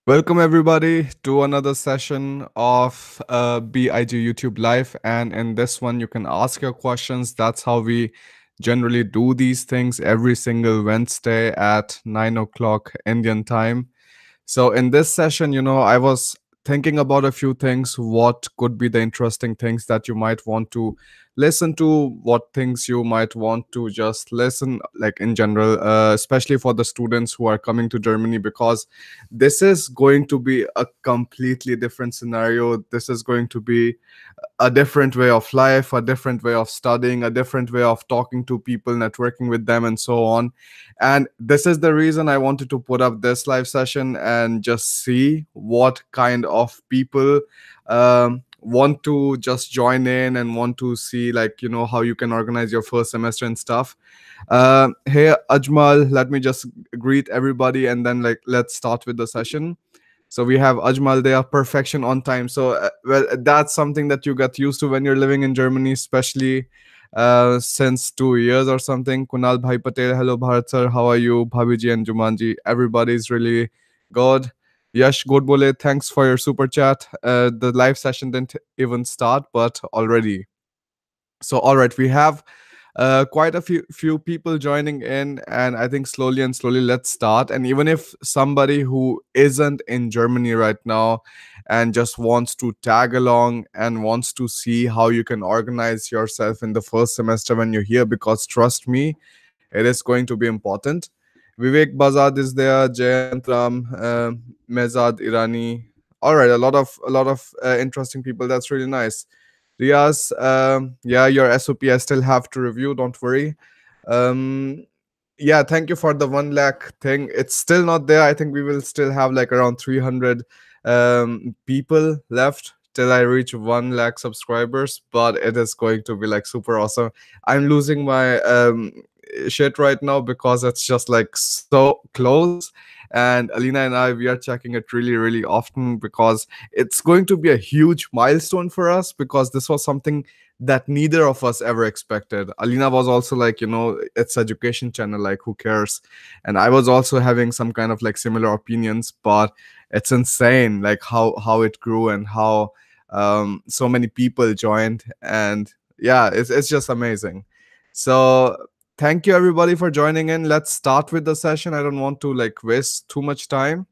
Welcome everybody to another session of BIG YouTube Live, and in this one you can ask your questions. That's how we generally do these things every single Wednesday at 9 o'clock Indian time. So in this session, I was thinking about a few things. What could be the interesting things that you might want to listen to? What things you might want to just listen, like in general, especially for the students who are coming to Germany, because this is going to be a completely different scenario. This is going to be a different way of life, a different way of studying, a different way of talking to people, networking with them, and so on. And this is the reason I wanted to put up this live session and just see what kind of people want to just join in and want to see, like, how you can organize your first semester and stuff. Hey, Ajmal, let me just greet everybody and then, like, let's start with the session. So we have Ajmal there, perfection on time. So well, that's something that you got used to when you're living in Germany, especially since 2 years or something. Kunal Bhai Patel, hello Bharat sir, how are you? Bhabiji and Jumanji, everybody's really good. Yash Godbole, thanks for your super chat. The live session didn't even start, but already. So all right, we have quite a few people joining in, and I think slowly and slowly let's start. And even if somebody who isn't in Germany right now and just wants to tag along and wants to see how you can organize yourself in the first semester when you're here, because trust me, it is going to be important. Vivek Bazad is there, Jayant Ram, Mezad Irani. All right, a lot of interesting people. That's really nice. Riaz, yeah, your SOP I still have to review. Don't worry. Um, yeah, thank you for the 1 lakh thing. It's still not there. I think we will still have like around 300 people left till I reach 1 lakh subscribers. But it is going to be like super awesome. I'm losing my shit right now because it's just like so close. And Alina and I, we are checking it really, really often because it's going to be a huge milestone for us, because this was something that neither of us ever expected. Alina was also like, it's education channel, like who cares? And I was also having some kind of like similar opinions, but it's insane like how it grew and how so many people joined. And yeah, it's just amazing. So thank you everybody for joining in. Let's start with the session. I don't want to like waste too much time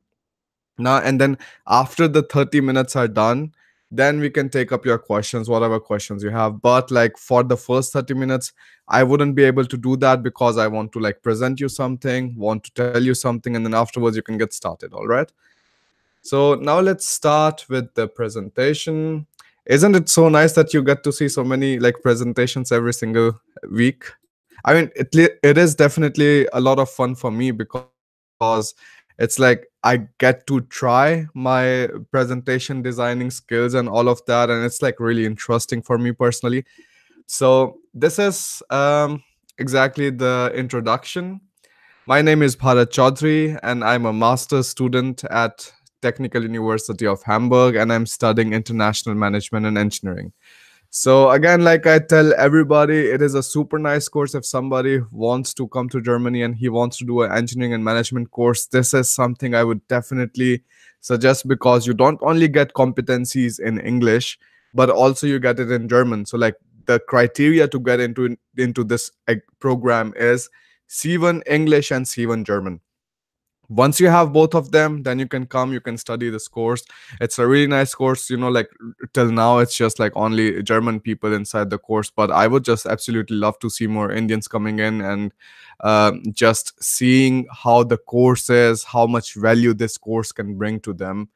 now. And then after the 30 minutes are done, then we can take up your questions, whatever questions you have. But like for the first 30 minutes, I wouldn't be able to do that because I want to like present you something, want to tell you something, and then afterwards you can get started. All right. So now let's start with the presentation. Isn't it so nice that you get to see so many like presentations every single week? I mean, it is definitely a lot of fun for me because it's like I get to try my presentation designing skills and all of that, and it's like really interesting for me personally. So this is exactly the introduction. My name is Bharat Chaudhary, and I'm a master's student at Technical University of Hamburg, and I'm studying international management and engineering. So again, like I tell everybody, it is a super nice course. If somebody wants to come to Germany and he wants to do an engineering and management course, this is something I would definitely suggest, because you don't only get competencies in English, but also you get it in German. So like the criteria to get into this program is C1 English and C1 German. Once you have both of them, then you can come, you can study this course. It's a really nice course. Like till now it's just like only German people inside the course, but I would just absolutely love to see more Indians coming in and just seeing how the course is, how much value this course can bring to them.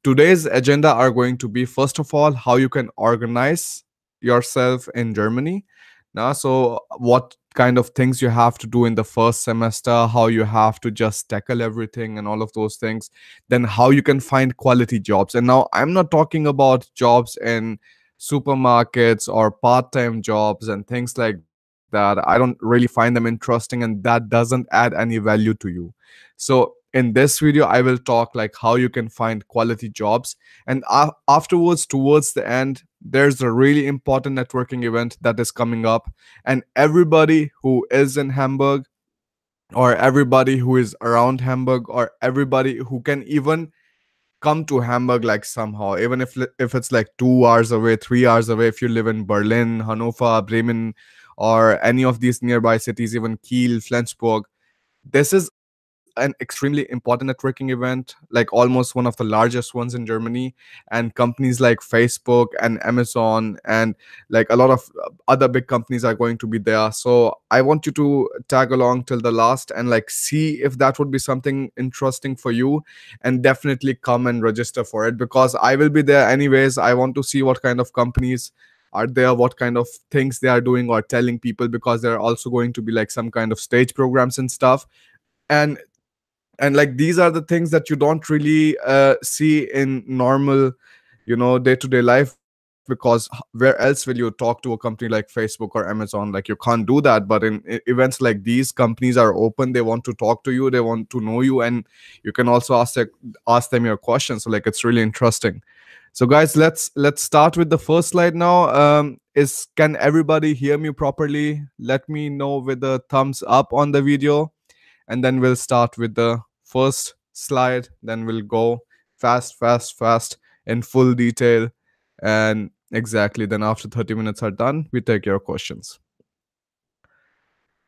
Today's agenda are going to be, first of all, how you can organize yourself in Germany. Now, so what kind of things you have to do in the first semester, how you have to just tackle everything and all of those things. Then how you can find quality jobs. And now I'm not talking about jobs in supermarkets or part-time jobs and things like that. I don't really find them interesting, and that doesn't add any value to you. So in this video I will talk like how you can find quality jobs, and afterwards, towards the end, there's a really important networking event that is coming up, and everybody who is in Hamburg, or everybody who is around Hamburg, or everybody who can even come to Hamburg like somehow, even if it's like 2 hours away, 3 hours away. If you live in Berlin, Hannover, Bremen, or any of these nearby cities, even Kiel, Flensburg, this is an extremely important networking event, like almost one of the largest ones in Germany. And companies like Facebook and Amazon and like a lot of other big companies are going to be there. So I want you to tag along till the last and like see if that would be something interesting for you, and definitely come and register for it, because I will be there anyways. I want to see what kind of companies are there, what kind of things they are doing or telling people, because there are also going to be like some kind of stage programs and stuff. And like these are the things that you don't really see in normal, day-to-day life, because where else will you talk to a company like Facebook or Amazon? Like, you can't do that. But in events like these, companies are open, they want to talk to you, they want to know you, and you can also ask them your questions. So like, it's really interesting. So guys, let's start with the first slide now. Is Can everybody hear me properly? Let me know with a thumbs up on the video, and then we'll start with the first slide. Then we'll go fast, fast, fast in full detail. And exactly, then after 30 minutes are done, we take your questions.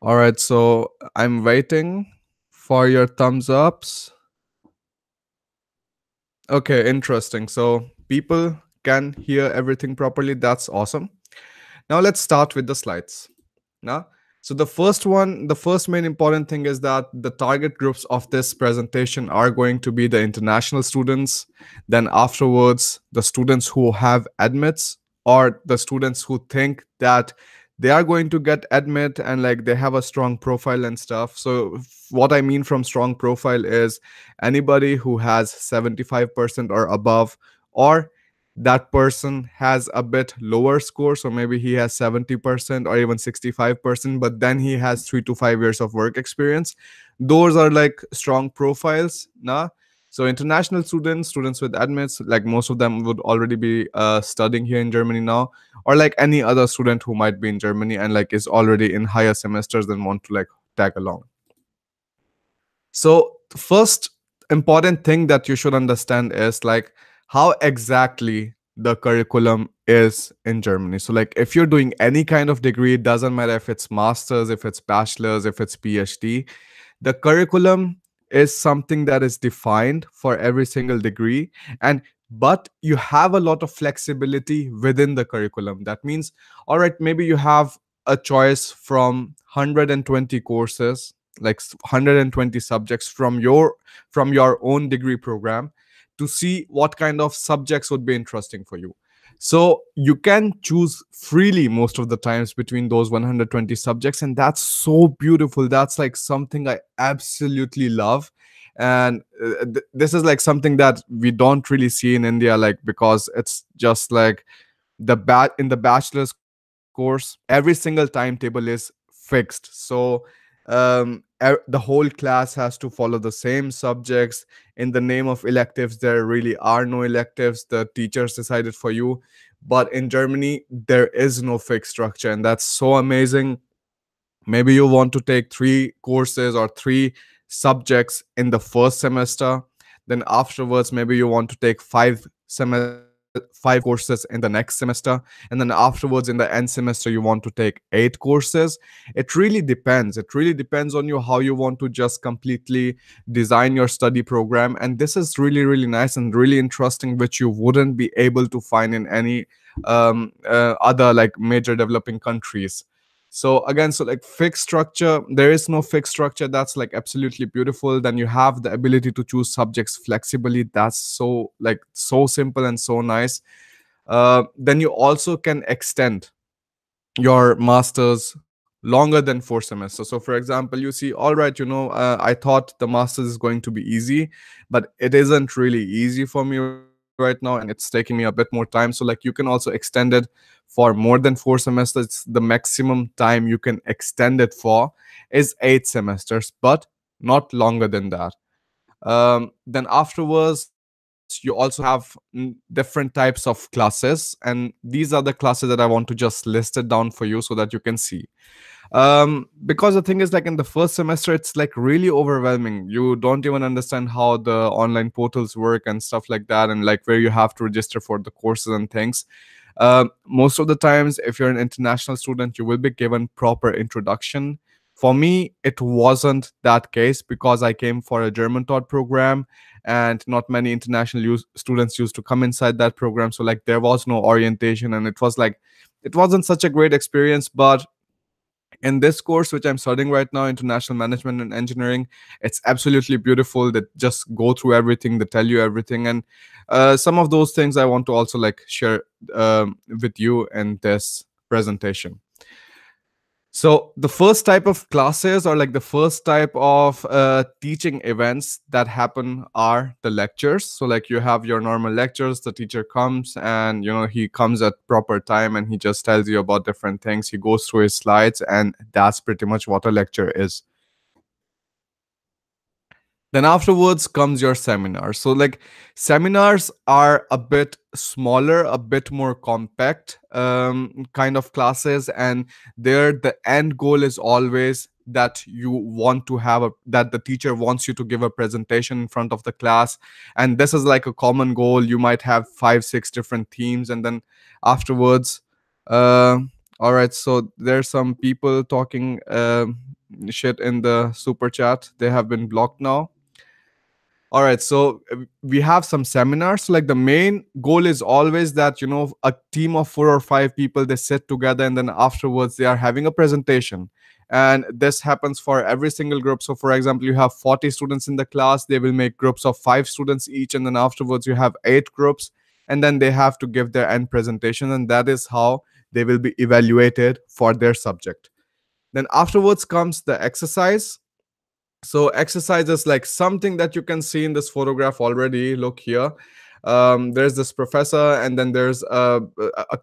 All right, so I'm waiting for your thumbs ups. Okay, interesting. So people can hear everything properly. That's awesome. Now let's start with the slides. Now, so the first main important thing is that the target groups of this presentation are going to be the international students. Then afterwards, the students who have admits, or the students who think that they are going to get admit and like they have a strong profile and stuff. So what I mean from strong profile is anybody who has 75% or above, or that person has a bit lower score, so maybe he has 70% or even 65%, but then he has 3 to 5 years of work experience. Those are like strong profiles. Nah. So international students with admits, like most of them would already be studying here in Germany now, or like any other student who might be in Germany and like is already in higher semesters and want to like tag along. So the first important thing that you should understand is like how exactly the curriculum is in Germany. So like if you're doing any kind of degree, it doesn't matter if it's masters, if it's bachelor's, if it's PhD, the curriculum is something that is defined for every single degree. And but you have a lot of flexibility within the curriculum. That means, all right, maybe you have a choice from 120 courses, like 120 subjects from your own degree program, to see what kind of subjects would be interesting for you. So you can choose freely most of the times between those 120 subjects, and that's so beautiful. That's like something I absolutely love. And this is like something that we don't really see in India, like because it's just like in the bachelor's course, every single timetable is fixed. So the whole class has to follow the same subjects. In the name of electives, there really are no electives, the teachers decided for you. But in Germany, there is no fixed structure, and that's so amazing. Maybe you want to take 3 courses or 3 subjects in the first semester, then afterwards maybe you want to take 5 courses in the next semester, and then afterwards in the end semester you want to take 8 courses. It really depends. It really depends on you how you want to just completely design your study program. And this is really, really nice and really interesting, which you wouldn't be able to find in any other like major developing countries. So again, so like fixed structure, there is no fixed structure. That's like absolutely beautiful. Then you have the ability to choose subjects flexibly. That's so like so simple and so nice. Then you also can extend your masters longer than 4 semesters. So for example, you see, all right, I thought the masters is going to be easy, but it isn't really easy for me right now, and it's taking me a bit more time. So like you can also extend it for more than 4 semesters. The maximum time you can extend it for is 8 semesters, but not longer than that. Then afterwards, you also have different types of classes, and these are the classes that I want to just list it down for you so that you can see. Because the thing is, like, in the first semester it's like really overwhelming. You don't even understand how the online portals work and stuff like that, and like where you have to register for the courses and things. Most of the times, if you're an international student, you will be given proper introduction. For me, it wasn't that case because I came for a German taught program, and not many international students used to come inside that program. So like there was no orientation, and it was like it wasn't such a great experience. But in this course which I'm studying right now, international management and engineering, it's absolutely beautiful. That just go through everything, they tell you everything, and some of those things I want to also like share with you in this presentation. So the first type of classes, or like the first type of teaching events that happen, are the lectures. So like you have your normal lectures, the teacher comes and he comes at proper time and he just tells you about different things. He goes through his slides, and that's pretty much what a lecture is. Then afterwards comes your seminar. So like seminars are a bit smaller, a bit more compact kind of classes, and there the end goal is always that you want to have that the teacher wants you to give a presentation in front of the class, and this is like a common goal. You might have 5 6 different themes, and then afterwards uh all right, so there's some people talking shit in the super chat. They have been blocked now. All right, so we have some seminars. So like the main goal is always that a team of 4 or 5 people, they sit together, and then afterwards they are having a presentation. And this happens for every single group. So for example, you have 40 students in the class, they will make groups of 5 students each, and then afterwards you have 8 groups, and then they have to give their end presentation, and that is how they will be evaluated for their subject. Then afterwards comes the exercise. So exercise is like something that you can see in this photograph already. Look here. There's this professor, and then there's a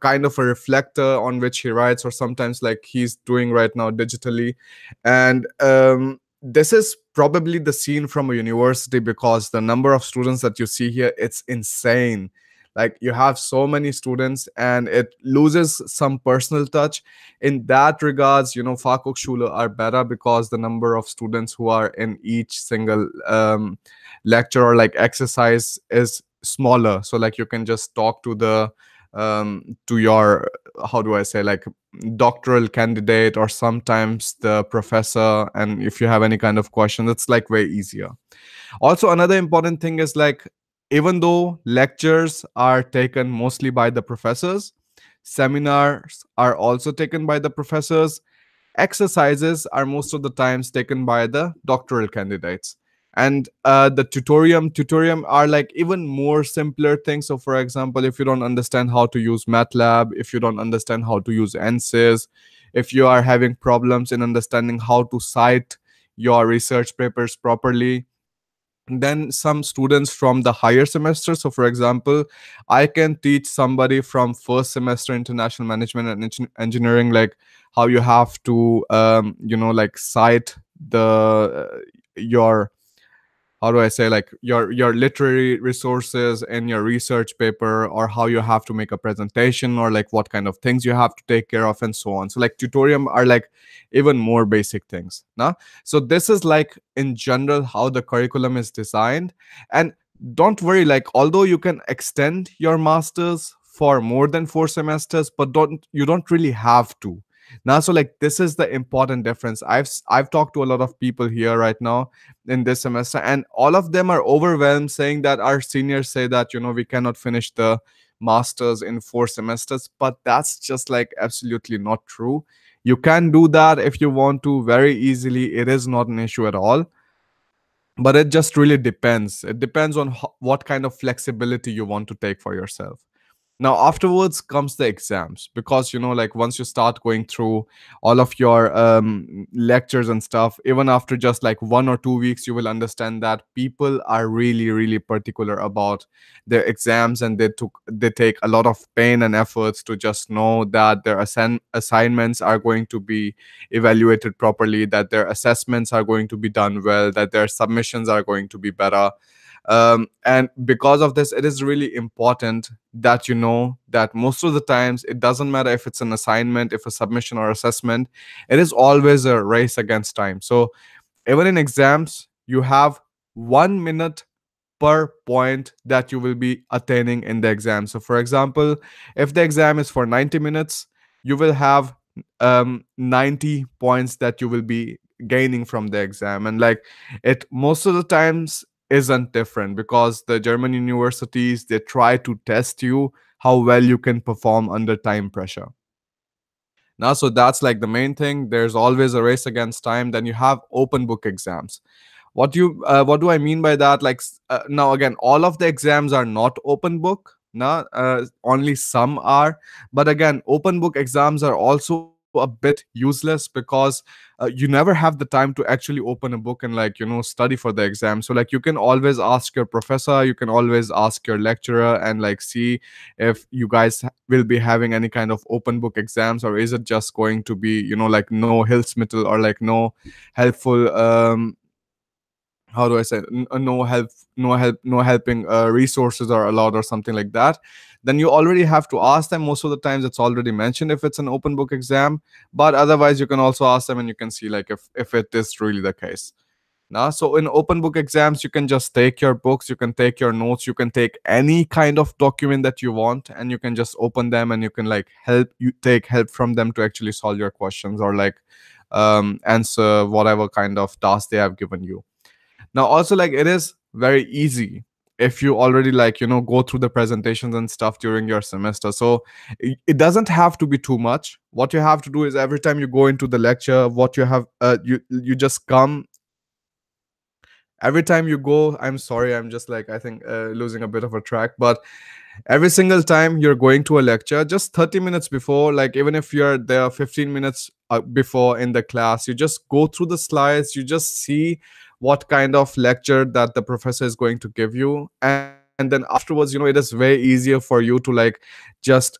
kind of a reflector on which he writes, or sometimes like he's doing right now digitally. And this is probably the scene from a university, because the number of students that you see here, it's insane. Like you have so many students, and it loses some personal touch. In that regards, Fachhochschule are better, because the number of students who are in each single lecture or like exercise is smaller. So like you can just talk to the to your, how do I say, like doctoral candidate, or sometimes the professor, and if you have any kind of question, it's like way easier. Also, another important thing is like, even though lectures are taken mostly by the professors, seminars are also taken by the professors. Exercises are most of the times taken by the doctoral candidates. And the tutorium are like even more simpler things. So for example, if you don't understand how to use MATLAB, if you don't understand how to use ANSYS, if you are having problems in understanding how to cite your research papers properly, then some students from the higher semester, so for example, I can teach somebody from first semester international management and engineering, like how you have to like cite the your, how do I say, like your literary resources in your research paper, or how you have to make a presentation, or like what kind of things you have to take care of, and so on. So like tutorium are like even more basic things now. So this is like in general how the curriculum is designed. And don't worry, like although you can extend your masters for more than 4 semesters, but don't really have to now. So like this is the important difference. I've talked to a lot of people here right now in this semester, and all of them are overwhelmed, saying that our seniors say that we cannot finish the masters in 4 semesters. But that's just like absolutely not true. You can do that if you want to, very easily. It is not an issue at all, but it just really depends. It depends on what kind of flexibility you want to take for yourself. Now afterwards comes the exams, because like once you start going through all of your lectures and stuff, even after just like 1 or 2 weeks, you will understand that people are really really particular about their exams, and they take a lot of pain and efforts to just know that their assignments are going to be evaluated properly, that their assessments are going to be done well, that their submissions are going to be better. And because of this, it is really important that you know that most of the times it doesn't matter if it's an assignment, if a submission or assessment, it is always a race against time. So even in exams, you have 1 minute per point that you will be attaining in the exam. So, for example, if the exam is for 90 minutes, you will have 90 points that you will be gaining from the exam. And like it, most of the times isn't different because the German universities they try to test you how well you can perform under time pressure. Now, so that's like the main thing. There's always a race against time. Then you have open book exams. What do I mean by that? Like now again, all of the exams are not open book. No, only some are. But again, open book exams are also a bit useless because you never have the time to actually open a book and like study for the exam. So like you can always ask your professor, you can always ask your lecturer, and like see if you guys will be having any kind of open book exams, or is it just going to be like no Hilfsmittel or like no helpful how do I say it? No help, no helping resources are allowed or something like that. Then you already have to ask them. Most of the times, it's already mentioned if it's an open book exam. But otherwise, you can also ask them, and you can see like if it is really the case. Now, so in open book exams, you can just take your books, you can take your notes, you can take any kind of document that you want, and you can just open them, and you can like take help from them to actually solve your questions or like answer whatever kind of task they have given you. Now also like it is very easy if you already like go through the presentations and stuff during your semester. So it doesn't have to be too much. What you have to do is every time you go into the lecture, what you have you just come every time you go. I'm sorry, I'm just like I think losing a bit of a track, but every single time you're going to a lecture, just 30 minutes before, like even if you're there 15 minutes before in the class, you just go through the slides, you just see what kind of lecture that the professor is going to give you. And then afterwards, it is way easier for you to like just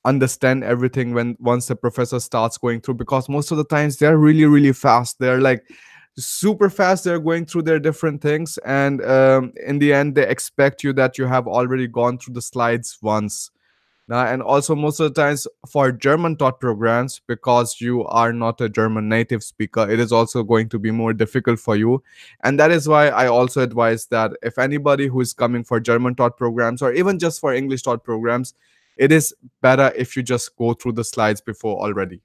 understand everything when once the professor starts going through, because most of the times they're really really fast, they're like super fast, they're going through their different things, and in the end they expect you that you have already gone through the slides once. Now, and also most of the times for German taught programs, because you are not a German native speaker, it is also going to be more difficult for you. And that is why I also advise that if anybody who is coming for German taught programs or even just for English taught programs, it is better if you just go through the slides before already.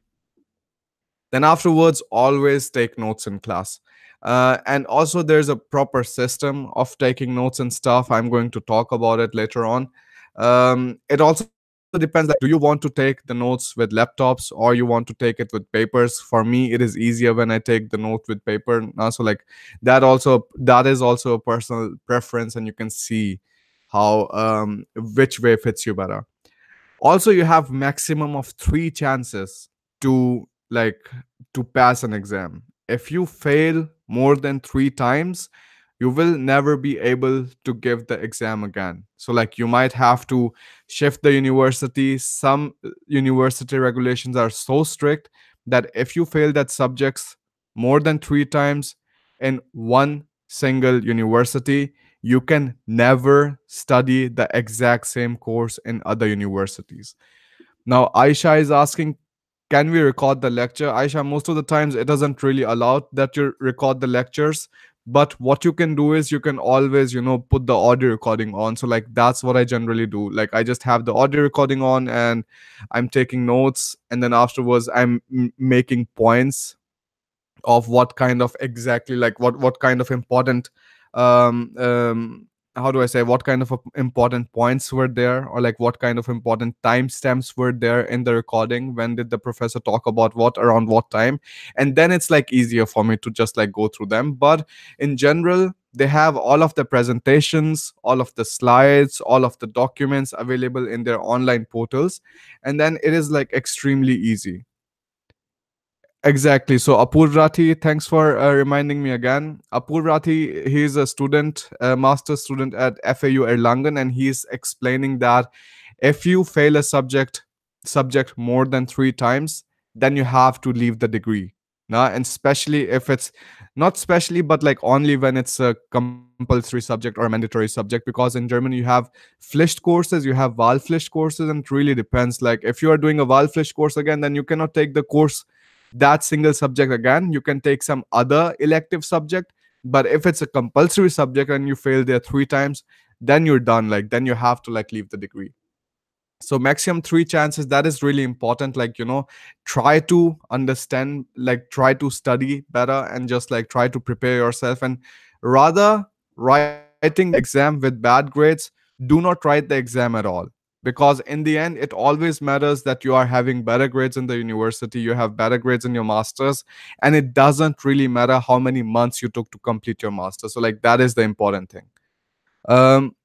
Then afterwards, always take notes in class. And also, there's a proper system of taking notes and stuff. I'm going to talk about it later on. It also depends, like, do you want to take the notes with laptops or you want to take it with papers? For me, it is easier when I take the note with paper. So like that is also a personal preference, and you can see how which way fits you better. Also, you have maximum of 3 chances to like to pass an exam. If you fail more than 3 times, you will never be able to give the exam again. So like you might have to shift the university. Some university regulations are so strict that if you fail that subjects more than 3 times in one single university, you can never study the exact same course in other universities. Now, Aisha is asking, can we record the lecture? Aisha, most of the times it doesn't really allow that you record the lectures. But what you can do is you can always, put the audio recording on. So, like, that's what I generally do. Like, I just have the audio recording on and I'm taking notes. And then afterwards, I'm making points of what kind of exactly like what kind of important um um how do I say, what kind of important points were there, or like what kind of important timestamps were there in the recording, when did the professor talk about what around what time. And then it's like easier for me to just like go through them. But in general, they have all of the presentations, all of the slides, all of the documents available in their online portals, and then it is like extremely easy. Exactly. So Apurvati, thanks for reminding me again. Apurvati, he is a student, a master student at FAU Erlangen, and he's explaining that if you fail a subject more than 3 times, then you have to leave the degree. Nah, and especially if it's not specially, but like only when it's a compulsory subject or mandatory subject, because in Germany you have Pflicht courses, you have Wahlpflicht courses, and it really depends. Like if you are doing a Wahlpflicht course again, then you cannot take the course, that single subject again. You can take some other elective subject. But if it's a compulsory subject and you fail there 3 times, then you're done. Like then you have to like leave the degree. So maximum 3 chances, that is really important. Like, try to understand, like try to study better, and just like try to prepare yourself. And rather writing the exam with bad grades, do not write the exam at all, because in the end it always matters that you are having better grades in the university, you have better grades in your masters, and it doesn't really matter how many months you took to complete your master. So like that is the important thing. um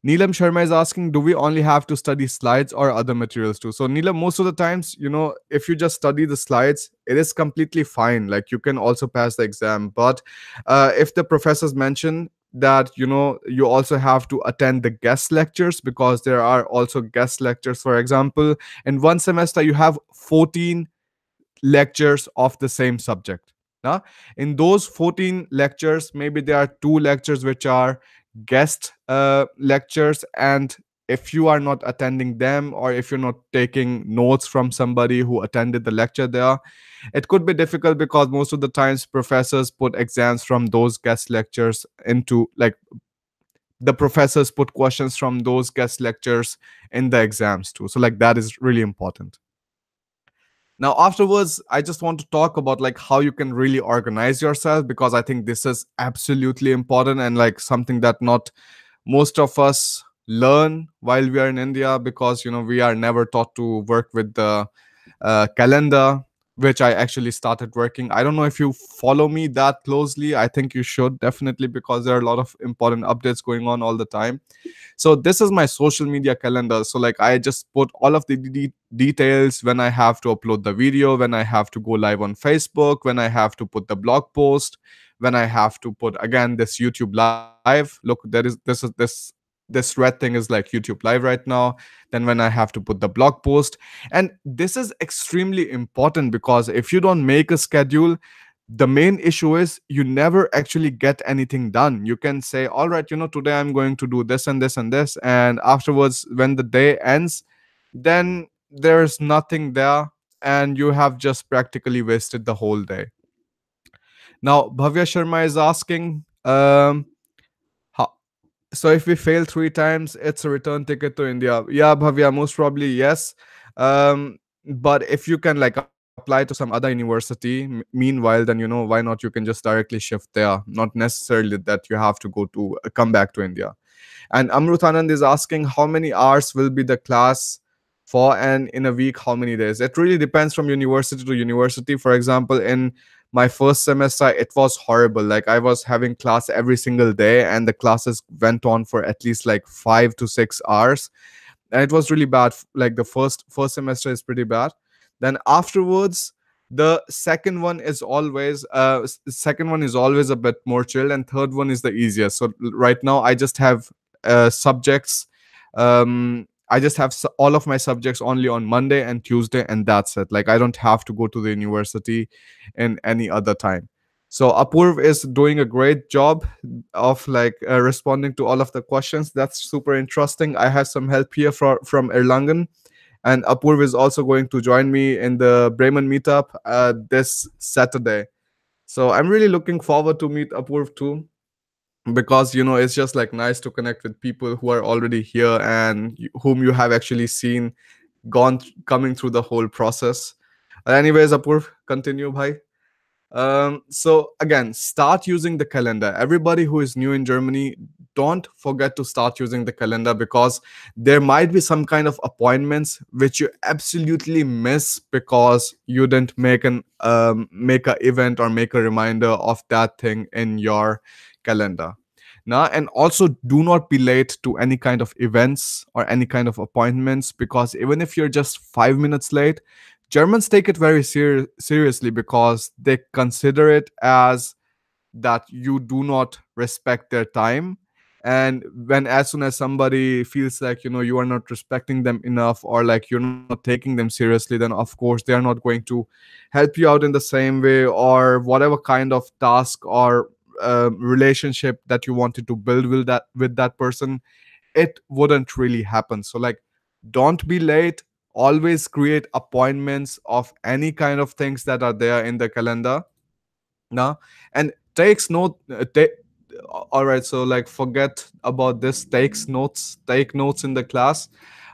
Neelam Sharma is asking, do we only have to study slides or other materials too? So, Neelam, most of the times, if you just study the slides, it is completely fine. Like you can also pass the exam. But if the professors mention that, you also have to attend the guest lectures, because there are also guest lectures. For example, in one semester, you have 14 lectures of the same subject. Now, in those 14 lectures, maybe there are two lectures which are guest lectures, and if you are not attending them, or if you're not taking notes from somebody who attended the lecture there, it could be difficult, because most of the times professors put exams from those guest lectures into, like, the professors put questions from those guest lectures in the exams too. So like that is really important. Now, afterwards, I just want to talk about like how you can really organize yourself, because I think this is absolutely important, and like something that not most of us learn while we are in India, because we are never taught to work with the calendar, which I actually started working. I don't know if you follow me that closely. I think you should definitely, because there are a lot of important updates going on all the time. So this is my social media calendar. So like I just put all of the details: when I have to upload the video, when I have to go live on Facebook, when I have to put the blog post, when I have to put again this YouTube live. Look, there is this red thing is like YouTube live right now. Then when I have to put the blog post. And this is extremely important, because if you don't make a schedule, the main issue is you never actually get anything done. You can say, all right, today I'm going to do this and this and this, and afterwards when the day ends, then there's nothing there, and you have just practically wasted the whole day. Now Bhavya Sharma is asking, how, so if we fail 3 times, it's a return ticket to India. Yeah, Bhavya, most probably yes. But if you can like apply to some other university, meanwhile, then why not? You can just directly shift there. Not necessarily that you have to come back to India. And Amrut Anand is asking, how many hours will be the class for, and in a week, how many days? It really depends from university to university. For example, in my first semester, it was horrible. Like I was having class every single day, and the classes went on for at least like 5 to 6 hours, and it was really bad. Like the first semester is pretty bad. Then afterwards, the second one is always a bit more chill, and third one is the easiest. So right now I just have subjects. I just have all of my subjects only on Monday and Tuesday, and that's it. Like I don't have to go to the university in any other time. So Apurv is doing a great job of like responding to all of the questions. That's super interesting. I have some help here from Erlangen, and Apurv is also going to join me in the Bremen meetup this Saturday. So I'm really looking forward to meet Apurv too, because it's just like nice to connect with people who are already here, and whom you have actually seen coming through the whole process. Anyways, Apurv, continue, bhai. So again, start using the calendar. Everybody who is new in Germany, don't forget to start using the calendar, because there might be some kind of appointments which you absolutely miss because you didn't make a event or make a reminder of that thing in your calendar. Now, and also do not be late to any kind of events or any kind of appointments, because even if you're just 5 minutes late, Germans take it very seriously, because they consider it as that you do not respect their time. And when as soon as somebody feels like, you are not respecting them enough, or like you're not taking them seriously, then of course they are not going to help you out in the same way, or whatever kind of task or relationship that you wanted to build with that person, it wouldn't really happen. So like, don't be late. Always create appointments of any kind of things that are there in the calendar. No. And takes note all right, so like, forget about this, take notes in the class.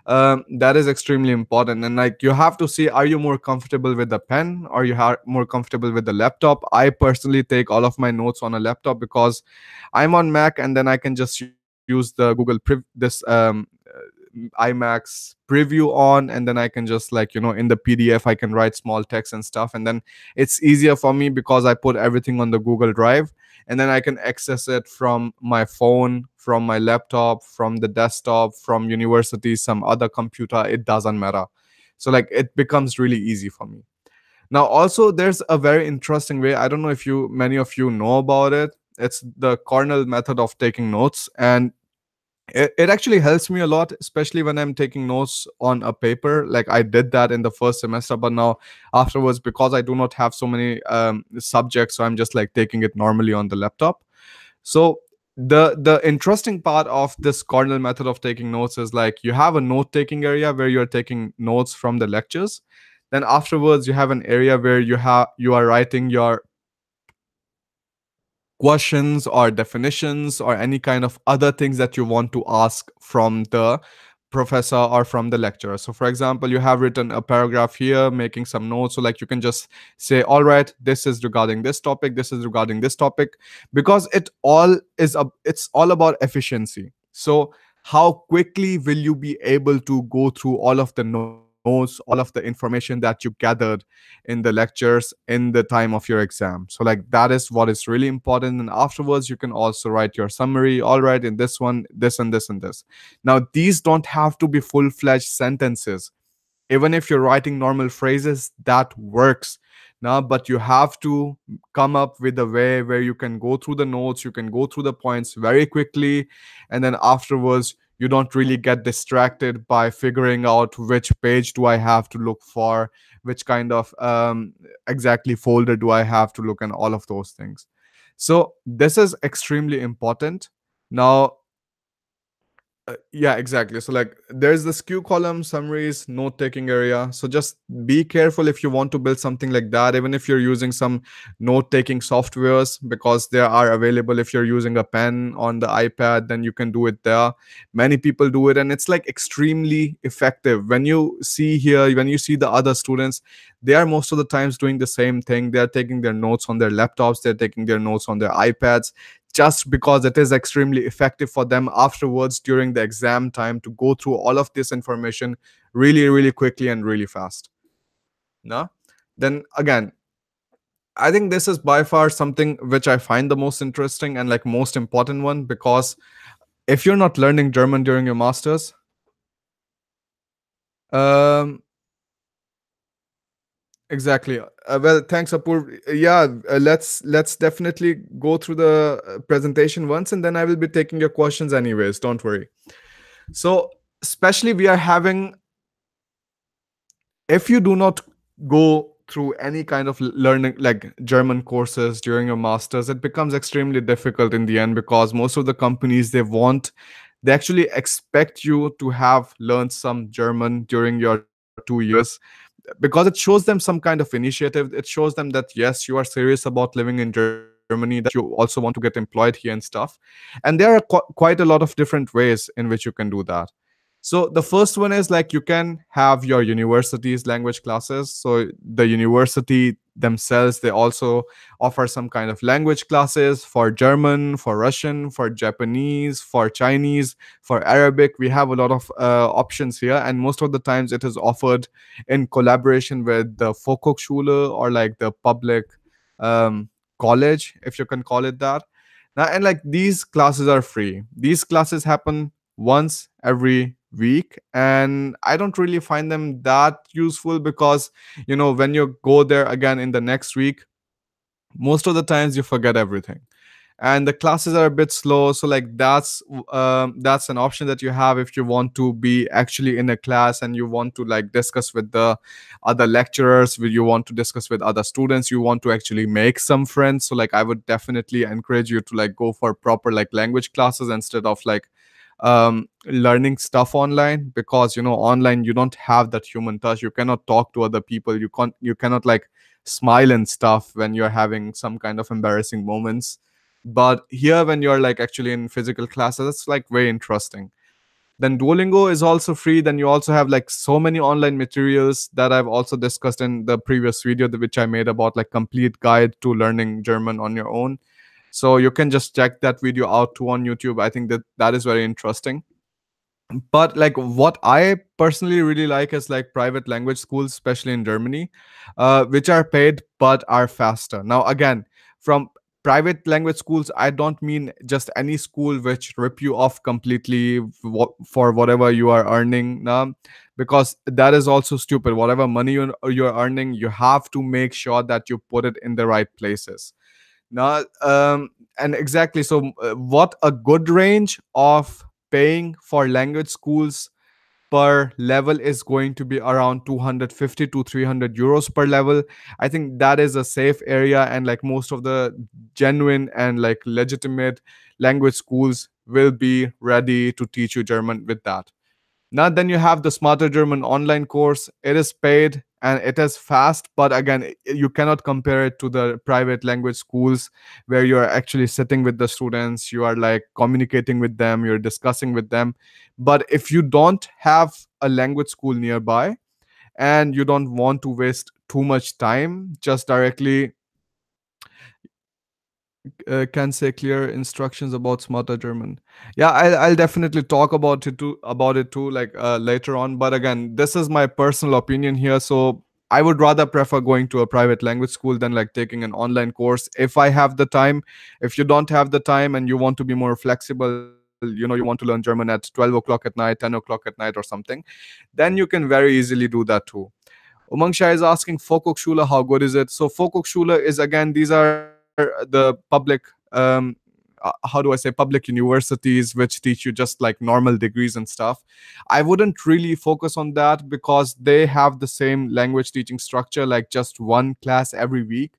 That is extremely important. And like, you have to see, are you more comfortable with the pen, or you are more comfortable with the laptop? I personally take all of my notes on a laptop, because I'm on Mac, and then I can just use the IMAX preview on, and then I can just, like, in the PDF I can write small text and stuff, and then it's easier for me because I put everything on the Google Drive, and then I can access it from my phone, from my laptop, from the desktop, from university, some other computer, it doesn't matter. So like, it becomes really easy for me. Now also, there's a very interesting way, I don't know if you many of you know about it. It's the Cornell method of taking notes, and it actually helps me a lot, especially when I'm taking notes on a paper. Like, I did that in the first semester, but now afterwards, because I do not have so many subjects, so I'm just like taking it normally on the laptop. So the interesting part of this Cornell method of taking notes is, like, you have a note taking area where you're taking notes from the lectures. Then afterwards, you have an area where you are writing your questions or definitions or any kind of other things that you want to ask from the professor or from the lecturer. So for example, you have written a paragraph here, making some notes, so like, you can just say, all right, this is regarding this topic, this is regarding this topic, because it's all about efficiency. So how quickly will you be able to go through all of the notes, all of the information that you gathered in the lectures in the time of your exam? So like, that is what is really important. And afterwards, you can also write your summary. All right, in this one, this and this and this. Now, these don't have to be full-fledged sentences. Even if you're writing normal phrases, that works now. But you have to come up with a way where you can go through the notes, you can go through the points very quickly, and then afterwards, you don't really get distracted by figuring out which page do I have to look for, which kind of exactly folder do I have to look, and all of those things. So this is extremely important. Now, yeah, exactly. So like, there's the skew column, summaries, note taking area. So just be careful if you want to build something like that, even if you're using some note taking softwares, because they are available. If you're using a pen on the iPad, then you can do it there. Many people do it, and it's like extremely effective. When you see here, when you see the other students, they are most of the times doing the same thing. They're taking their notes on their laptops, they're taking their notes on their iPads, just because it is extremely effective for them afterwards during the exam time to go through all of this information really, really quickly and really fast. No? Then again, I think this is by far something which I find the most interesting and like most important one, because if you're not learning German during your masters, um exactly. Well, thanks, Apur. Yeah, let's definitely go through the presentation once, and then I will be taking your questions anyways. Don't worry. So, especially we are having, if you do not go through any kind of learning like German courses during your masters, it becomes extremely difficult in the end, because most of the companies, they actually expect you to have learned some German during your 2 years, because it shows them some kind of initiative. It shows them that yes, you are serious about living in Germany, that you also want to get employed here and stuff. And there are quite a lot of different ways in which you can do that. So the first one is, like, you can have your university's language classes. So the university themselves, they also offer some kind of language classes for German, for Russian, for Japanese, for Chinese, for Arabic. We have a lot of options here, and most of the times it is offered in collaboration with the Volkshochschule, or like the public um, college, if you can call it that. Now, and like, these classes are free. These classes happen once every week, and I don't really find them that useful, because when you go there again in the next week, most of the times you forget everything. and the classes are a bit slow. So like that's an option that you have if you want to be actually in a class and you want to like discuss with the other lecturers, you want to discuss with other students, you want to actually make some friends. So like I would definitely encourage you to like go for proper like language classes instead of like learning stuff online, because online you don't have that human touch. You cannot talk to other people, you cannot like smile and stuff when you're having some kind of embarrassing moments. But here, when you're like actually in physical classes, it's like very interesting. Then Duolingo is also free. Then you also have like so many online materials that I've also discussed in the previous video, which I made about like complete guide to learning German on your own. So you can just check that video out too on YouTube. I think that that is very interesting. But like what I personally really like is like private language schools, especially in Germany, which are paid but are faster. Now again, from private language schools, I don't mean just any school which rip you off completely for whatever you are earning now, because that is also stupid. Whatever money you're earning, you have to make sure that you put it in the right places now. And exactly, so what a good range of paying for language schools per level is going to be around 250 to 300 euros per level. I think that is a safe area, and like most of the genuine and like legitimate language schools will be ready to teach you German with that. Now, then you have the Smarter German online course. It is paid and it is fast, but again, you cannot compare it to the private language schools where you are actually sitting with the students, you are like communicating with them, you're discussing with them. But if you don't have a language school nearby and you don't want to waste too much time, just directly can say clear instructions about smarter German. Yeah, I'll definitely talk about it too, like later on. But again, this is my personal opinion here. So I would rather prefer going to a private language school than like taking an online course if I have the time. If you don't have the time and you want to be more flexible, you want to learn German at 12 o'clock at night, 10 o'clock at night, or something, then you can very easily do that too. Umang Shah is asking Volkshochschule, how good is it? So Volkshochschule is, again, these are the public, how do I say, public universities which teach you just like normal degrees and stuff. I wouldn't really focus on that because they have the same language teaching structure, like just one class every week.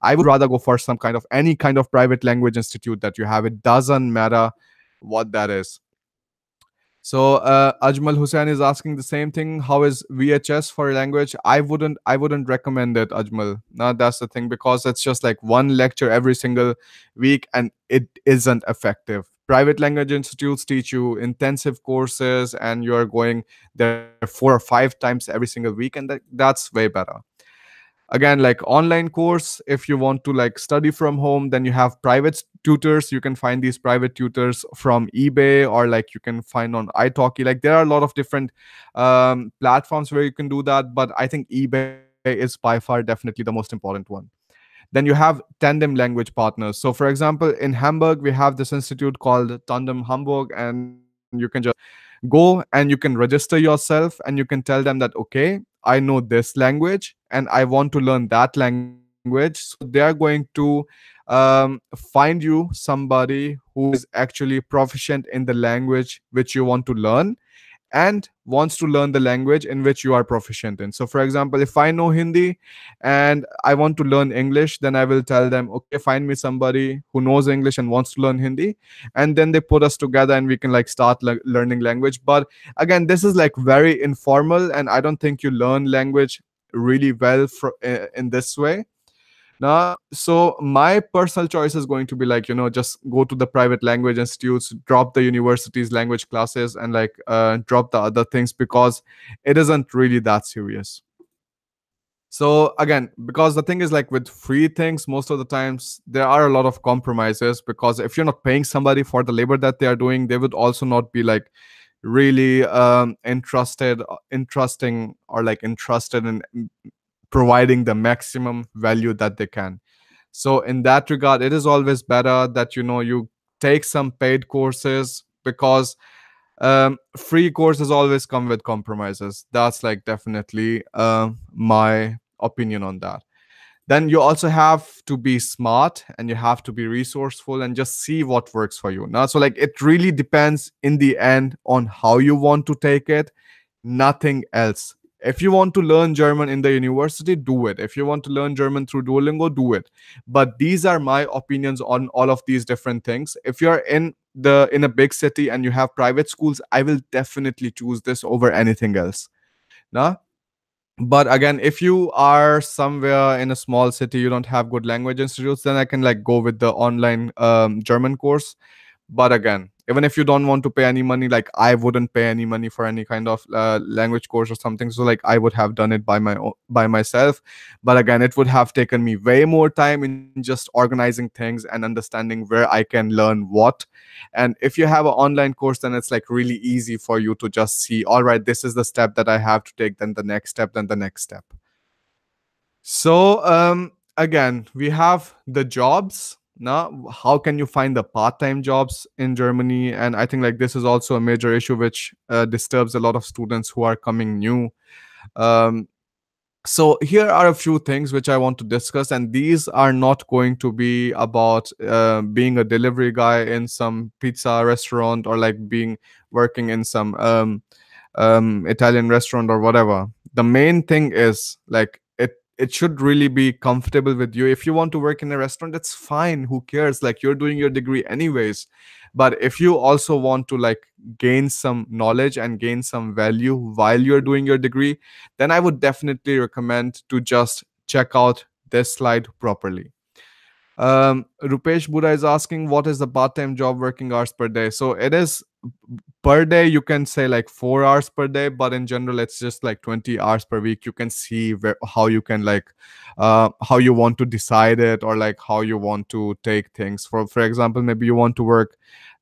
I would rather go for some kind of any kind of private language institute that you have. It doesn't matter what that is. So Ajmal Hussain is asking the same thing. How is VHS for language? I wouldn't recommend it, Ajmal. No, that's the thing, because it's just like one lecture every single week and it isn't effective. Private language institutes teach you intensive courses and you're going there 4 or 5 times every single week, and that's way better. Again, like online course, if you want to like study from home, then you have private tutors. You can find these private tutors from eBay, or like you can find on italki. Like there are a lot of different platforms where you can do that, but I think eBay is by far definitely the most important one. Then you have tandem language partners. So for example, in Hamburg we have this institute called Tandem Hamburg, and you can just go and you can register yourself and you can tell them that, okay, I know this language and I want to learn that language. So they are going to find you somebody who is actually proficient in the language which you want to learn and wants to learn the language in which you are proficient in. So, for example, if I know Hindi and I want to learn English, then I will tell them, okay, find me somebody who knows English and wants to learn Hindi. And then they put us together and we can like start learning language. But again, this is like very informal, and I don't think you learn language really well in this way. Now, so my personal choice is going to be like, just go to the private language institutes, drop the university's language classes, and like drop the other things, because it isn't really that serious. So again, because the thing is like with free things, most of the times there are a lot of compromises, because if you're not paying somebody for the labor that they are doing, they would also not be like really interesting, or like interested in providing the maximum value that they can. So in that regard, it is always better that you take some paid courses, because free courses always come with compromises. That's like definitely my opinion on that. Then you also have to be smart and you have to be resourceful and just see what works for you now. So like it really depends in the end on how you want to take it, nothing else. If you want to learn German in the university, do it. If you want to learn German through Duolingo, do it. But these are my opinions on all of these different things. If you're in a big city and you have private schools, I will definitely choose this over anything else. Nah? But again, if you are somewhere in a small city, you don't have good language institutes, then I can like go with the online German course. But again, even if you don't want to pay any money, like I wouldn't pay any money for any kind of language course or something, so like I would have done it by myself. But again, it would have taken me way more time in just organizing things and understanding where I can learn what. And if you have an online course, then it's like really easy for you to just see, all right, this is the step that I have to take, then the next step, then the next step. So again, we have the jobs. Now, how can you find the part-time jobs in Germany? And I think like this is also a major issue which disturbs a lot of students who are coming new. Um, so here are a few things which I want to discuss, and these are not going to be about being a delivery guy in some pizza restaurant or like being working in some Italian restaurant or whatever. The main thing is like it should really be comfortable with you. If you want to work in a restaurant, that's fine. Who cares? Like you're doing your degree anyways. But if you also want to like gain some knowledge and gain some value while you're doing your degree, then I would definitely recommend to just check out this slide properly. Rupesh Buddha is asking, what is the part-time job working hours per day? So it is per day, you can say like 4 hours per day, but in general, it's just like 20 hours per week. You can see how you can like, how you want to decide it, or like how you want to take things. For example, maybe you want to work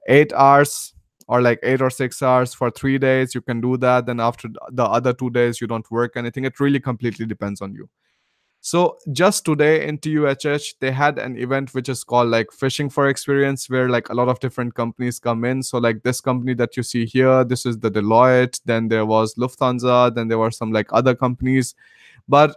8 hours or like 8 or 6 hours for 3 days. You can do that. Then after the other 2 days, you don't work anything. It really completely depends on you. So just today in TUHH, they had an event which is called like Fishing for Experience, where like a lot of different companies come in. So like this company that you see here, this is the Deloitte. Then there was Lufthansa. Then there were some like other companies. But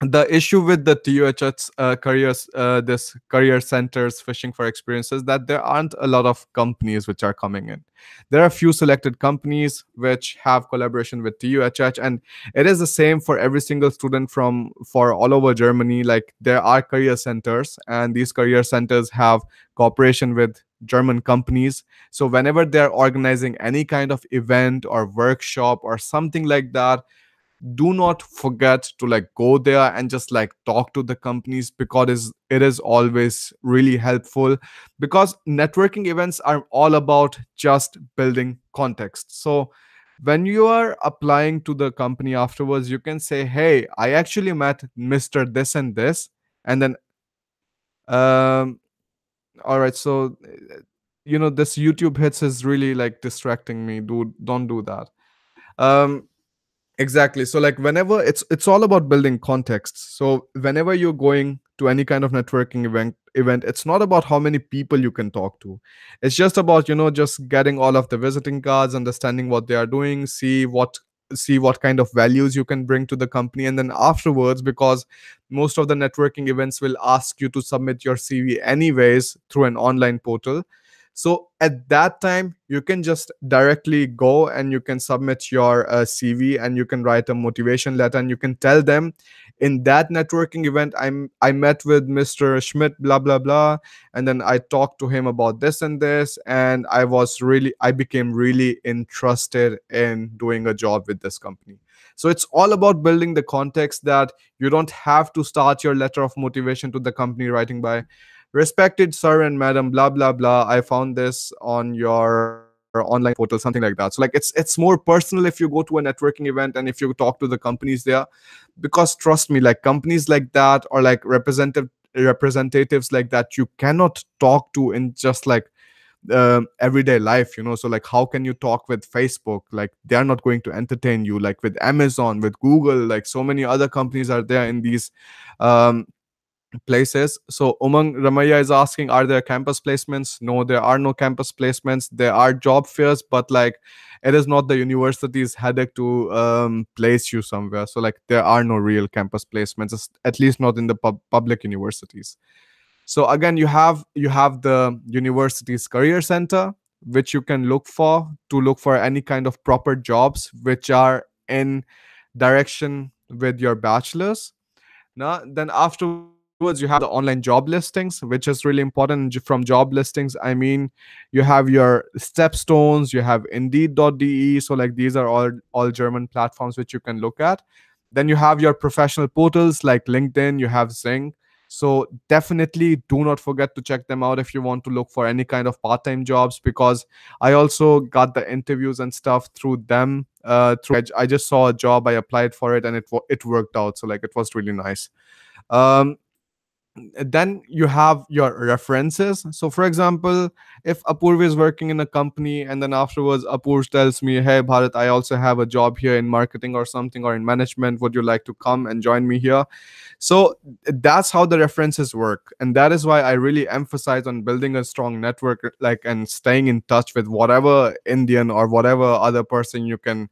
the issue with the TUHS careers, this career centers fishing for experiences, that there aren't a lot of companies which are coming in. There are a few selected companies which have collaboration with TUHH, and it is the same for every single student from for all over Germany. Like there are career centers, and these career centers have cooperation with German companies. So whenever they're organizing any kind of event or workshop or something like that, do not forget to like go there and just like talk to the companies, because it is always really helpful, because networking events are all about just building context. So when you are applying to the company afterwards, you can say, hey, I actually met Mr. This and this. And then um all right, so this YouTube hits is really like distracting me. Don't do that. um Exactly. So like whenever it's all about building context. So whenever you're going to any kind of networking event, it's not about how many people you can talk to. It's just about, just getting all of the visiting cards, understanding what they are doing, see what kind of values you can bring to the company. And then afterwards, because most of the networking events will ask you to submit your CV anyways through an online portal, so at that time, you can just directly go and you can submit your CV, and you can write a motivation letter, and you can tell them, in that networking event, I met with Mr. Schmidt, blah blah blah, and then I talked to him about this and this, and I became really interested in doing a job with this company. So it's all about building the context, that you don't have to start your letter of motivation to the company writing by, respected sir and madam, blah blah blah, I found this on your online portal, something like that. So like it's more personal if you go to a networking event and if you talk to the companies there, because trust me, like companies like that, or like representatives like that, you cannot talk to in just like everyday life. So like how can you talk with Facebook? Like they're not going to entertain you. Like with Amazon, with Google, like so many other companies are there in these um places. So Umang Ramaya is asking, are there campus placements? No, there are no campus placements. There are job fairs, but like it is not the university's headache to place you somewhere. So like there are no real campus placements, at least not in the public universities. So again, you have the university's career center, which you can look for to look for any kind of proper jobs which are in direction with your bachelor's. Now, then afterwards, you have the online job listings, which is really important. From job listings, I mean, you have your Stepstones, you have Indeed.de. So, like, these are all German platforms which you can look at. Then you have your professional portals like LinkedIn, you have Zing. So, definitely do not forget to check them out if you want to look for any kind of part time jobs, because I also got the interviews and stuff through them. I just saw a job, I applied for it, and it worked out. So like it was really nice. Um, then you have your references. So for example, if Apurv is working in a company and then afterwards Apurv tells me, hey Bharat, I also have a job here in marketing or something, or in management, would you like to come and join me here? So that's how the references work, and that is why I really emphasize on building a strong network, like, and staying in touch with whatever Indian or whatever other person you can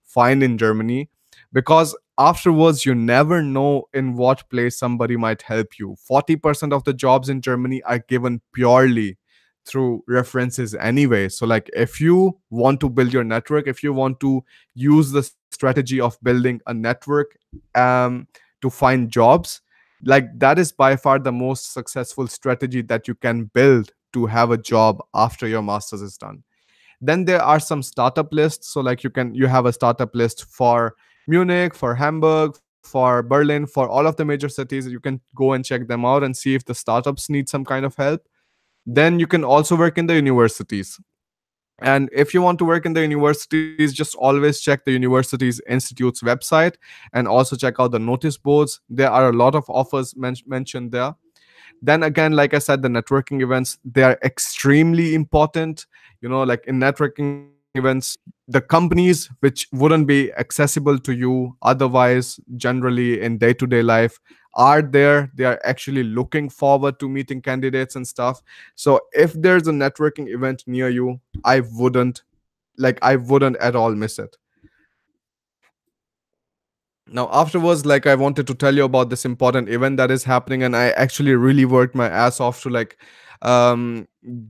find in Germany, because afterwards you never know in what place somebody might help you. 40% of the jobs in Germany are given purely through references anyway. So like if you want to build your network, if you want to use the strategy of building a network um to find jobs, like that is by far the most successful strategy that you can build to have a job after your masters is done. Then there are some startup lists. So like you have a startup list for Munich, for Hamburg, for Berlin, for all of the major cities. You can go and check them out and see if the startups need some kind of help. Then you can also work in the universities. And if you want to work in the universities, just always check the university's institute's website, and also check out the notice boards. There are a lot of offers mentioned there. Then again, like I said, the networking events, they are extremely important. Like in networking events, the companies which wouldn't be accessible to you otherwise generally in day-to-day life are there. They are actually looking forward to meeting candidates and stuff. So if there's a networking event near you, I wouldn't at all miss it. Now afterwards, like, I wanted to tell you about this important event that is happening, and I actually really worked my ass off to like um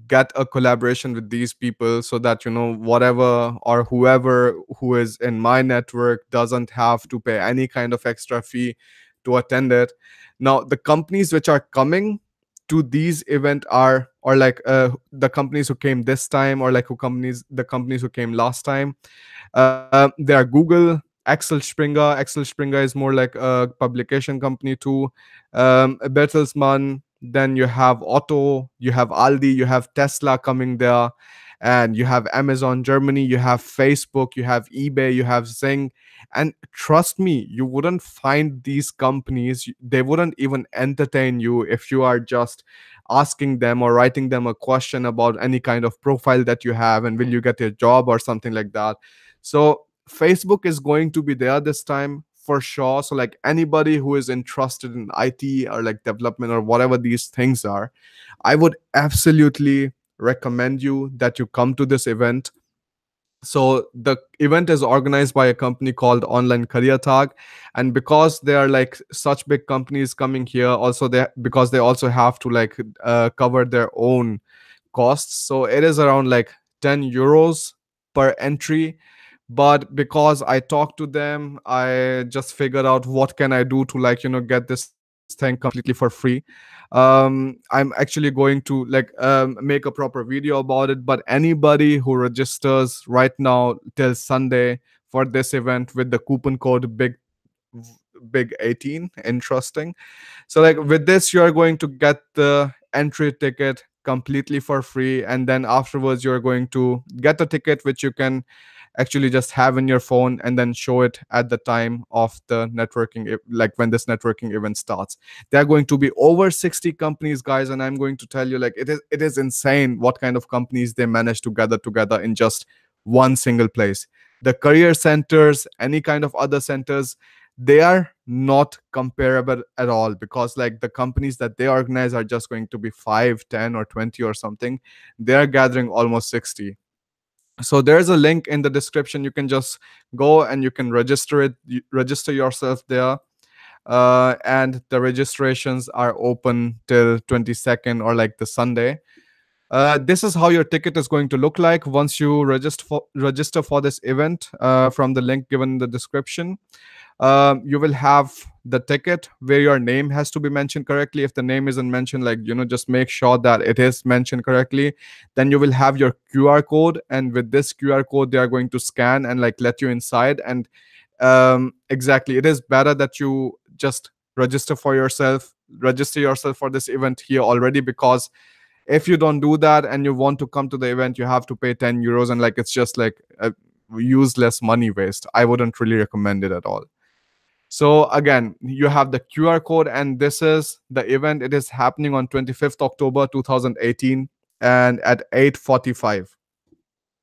get a collaboration with these people, so that whatever or whoever who is in my network doesn't have to pay any kind of extra fee to attend it. Now the companies which are coming to these event are, or like the companies who came this time, or like the companies who came last time. There are Google, Axel Springer. Axel Springer is more like a publication company too. Bertelsmann. Then you have Otto, you have Aldi, you have Tesla coming there, and you have Amazon Germany, you have Facebook, you have eBay, you have Zing. And trust me, you wouldn't find these companies, they wouldn't even entertain you if you are just asking them or writing them a question about any kind of profile that you have and will you get a job or something like that. So Facebook is going to be there this time for sure. So like anybody who is interested in IT or like development or whatever these things are, I would absolutely recommend you that you come to this event. So the event is organized by a company called Online Career Tag, and because they are like such big companies coming here, also because they also have to like cover their own costs. So it is around like 10 euros per entry. But because I talked to them, I just figured out what can I do to like get this thing completely for free. I'm actually going to like make a proper video about it. But anybody who registers right now till Sunday for this event with the coupon code big 18, interesting. So like with this, you are going to get the entry ticket completely for free, and then afterwards you're going to get a ticket which you can actually just have in your phone and then show it at the time of the like when this networking event starts. There are going to be over 60 companies, guys, and I'm going to tell you, like, it is insane what kind of companies they manage to gather together in just one single place. The career centers, any kind of other centers, they are not comparable at all, because like the companies that they organize are just going to be 5, 10, or 20 or something. They're gathering almost 60. So there's a link in the description. You can just go and you can register yourself there. And the registrations are open till 22nd, or like the Sunday. This is how your ticket is going to look like once you register for this event, from the link given in the description. You will have the ticket where your name has to be mentioned correctly. If the name isn't mentioned, like, just make sure that it is mentioned correctly. Then you will have your QR code, and with this QR code, they are going to scan and like let you inside. And exactly, it is better that you just register yourself for this event here already, because if you don't do that and you want to come to the event, you have to pay 10 euros, and like it's just like a useless money waste. I wouldn't really recommend it at all. So again, you have the QR code, and this is the event. It is happening on 25th October 2018, and at 8:45.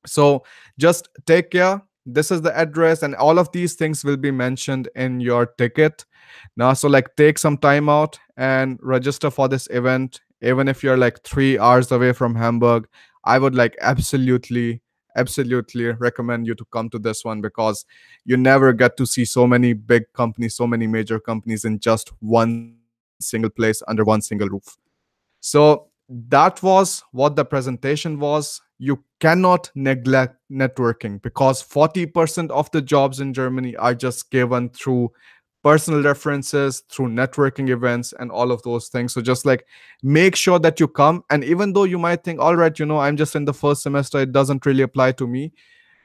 So just take care. This is the address, and all of these things will be mentioned in your ticket. Now, so like take some time out and register for this event. Even if you're like 3 hours away from Hamburg, I would like absolutely recommend you to come to this one, because you never get to see so many big companies, so many major companies in just one single place under one single roof. So that was what the presentation was. You cannot neglect networking, because 40% of the jobs in Germany are just given through personal references, through networking events, and all of those things. So just like make sure that you come. And even though you might think, all right, I'm just in the first semester, it doesn't really apply to me.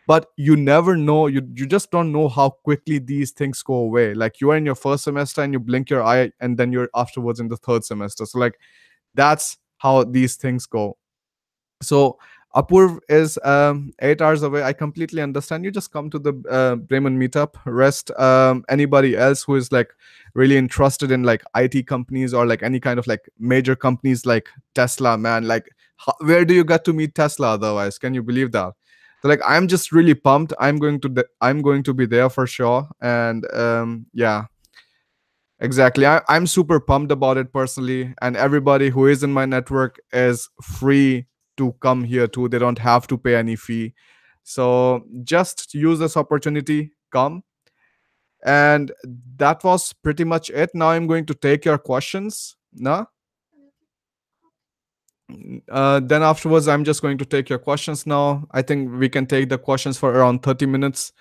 But you never know. You just don't know how quickly these things go away. Like you are in your first semester and you blink your eye, and then you're afterwards in the third semester. So like that's how these things go. So Apurv is 8 hours away. I completely understand. You just come to the Bremen meetup. Rest, anybody else who is like really interested in like IT companies, or like any kind of like major companies like Tesla, man. Like, where do you get to meet Tesla otherwise? Can you believe that? So like, I'm just really pumped. I'm going to be there for sure. And yeah, exactly. I'm super pumped about it personally. And everybody who is in my network is free to come here too. They don't have to pay any fee. So just use this opportunity, come. And that was pretty much it. Now I'm going to take your questions. No? Then afterwards, I'm just going to take your questions now. I think we can take the questions for around 30 minutes.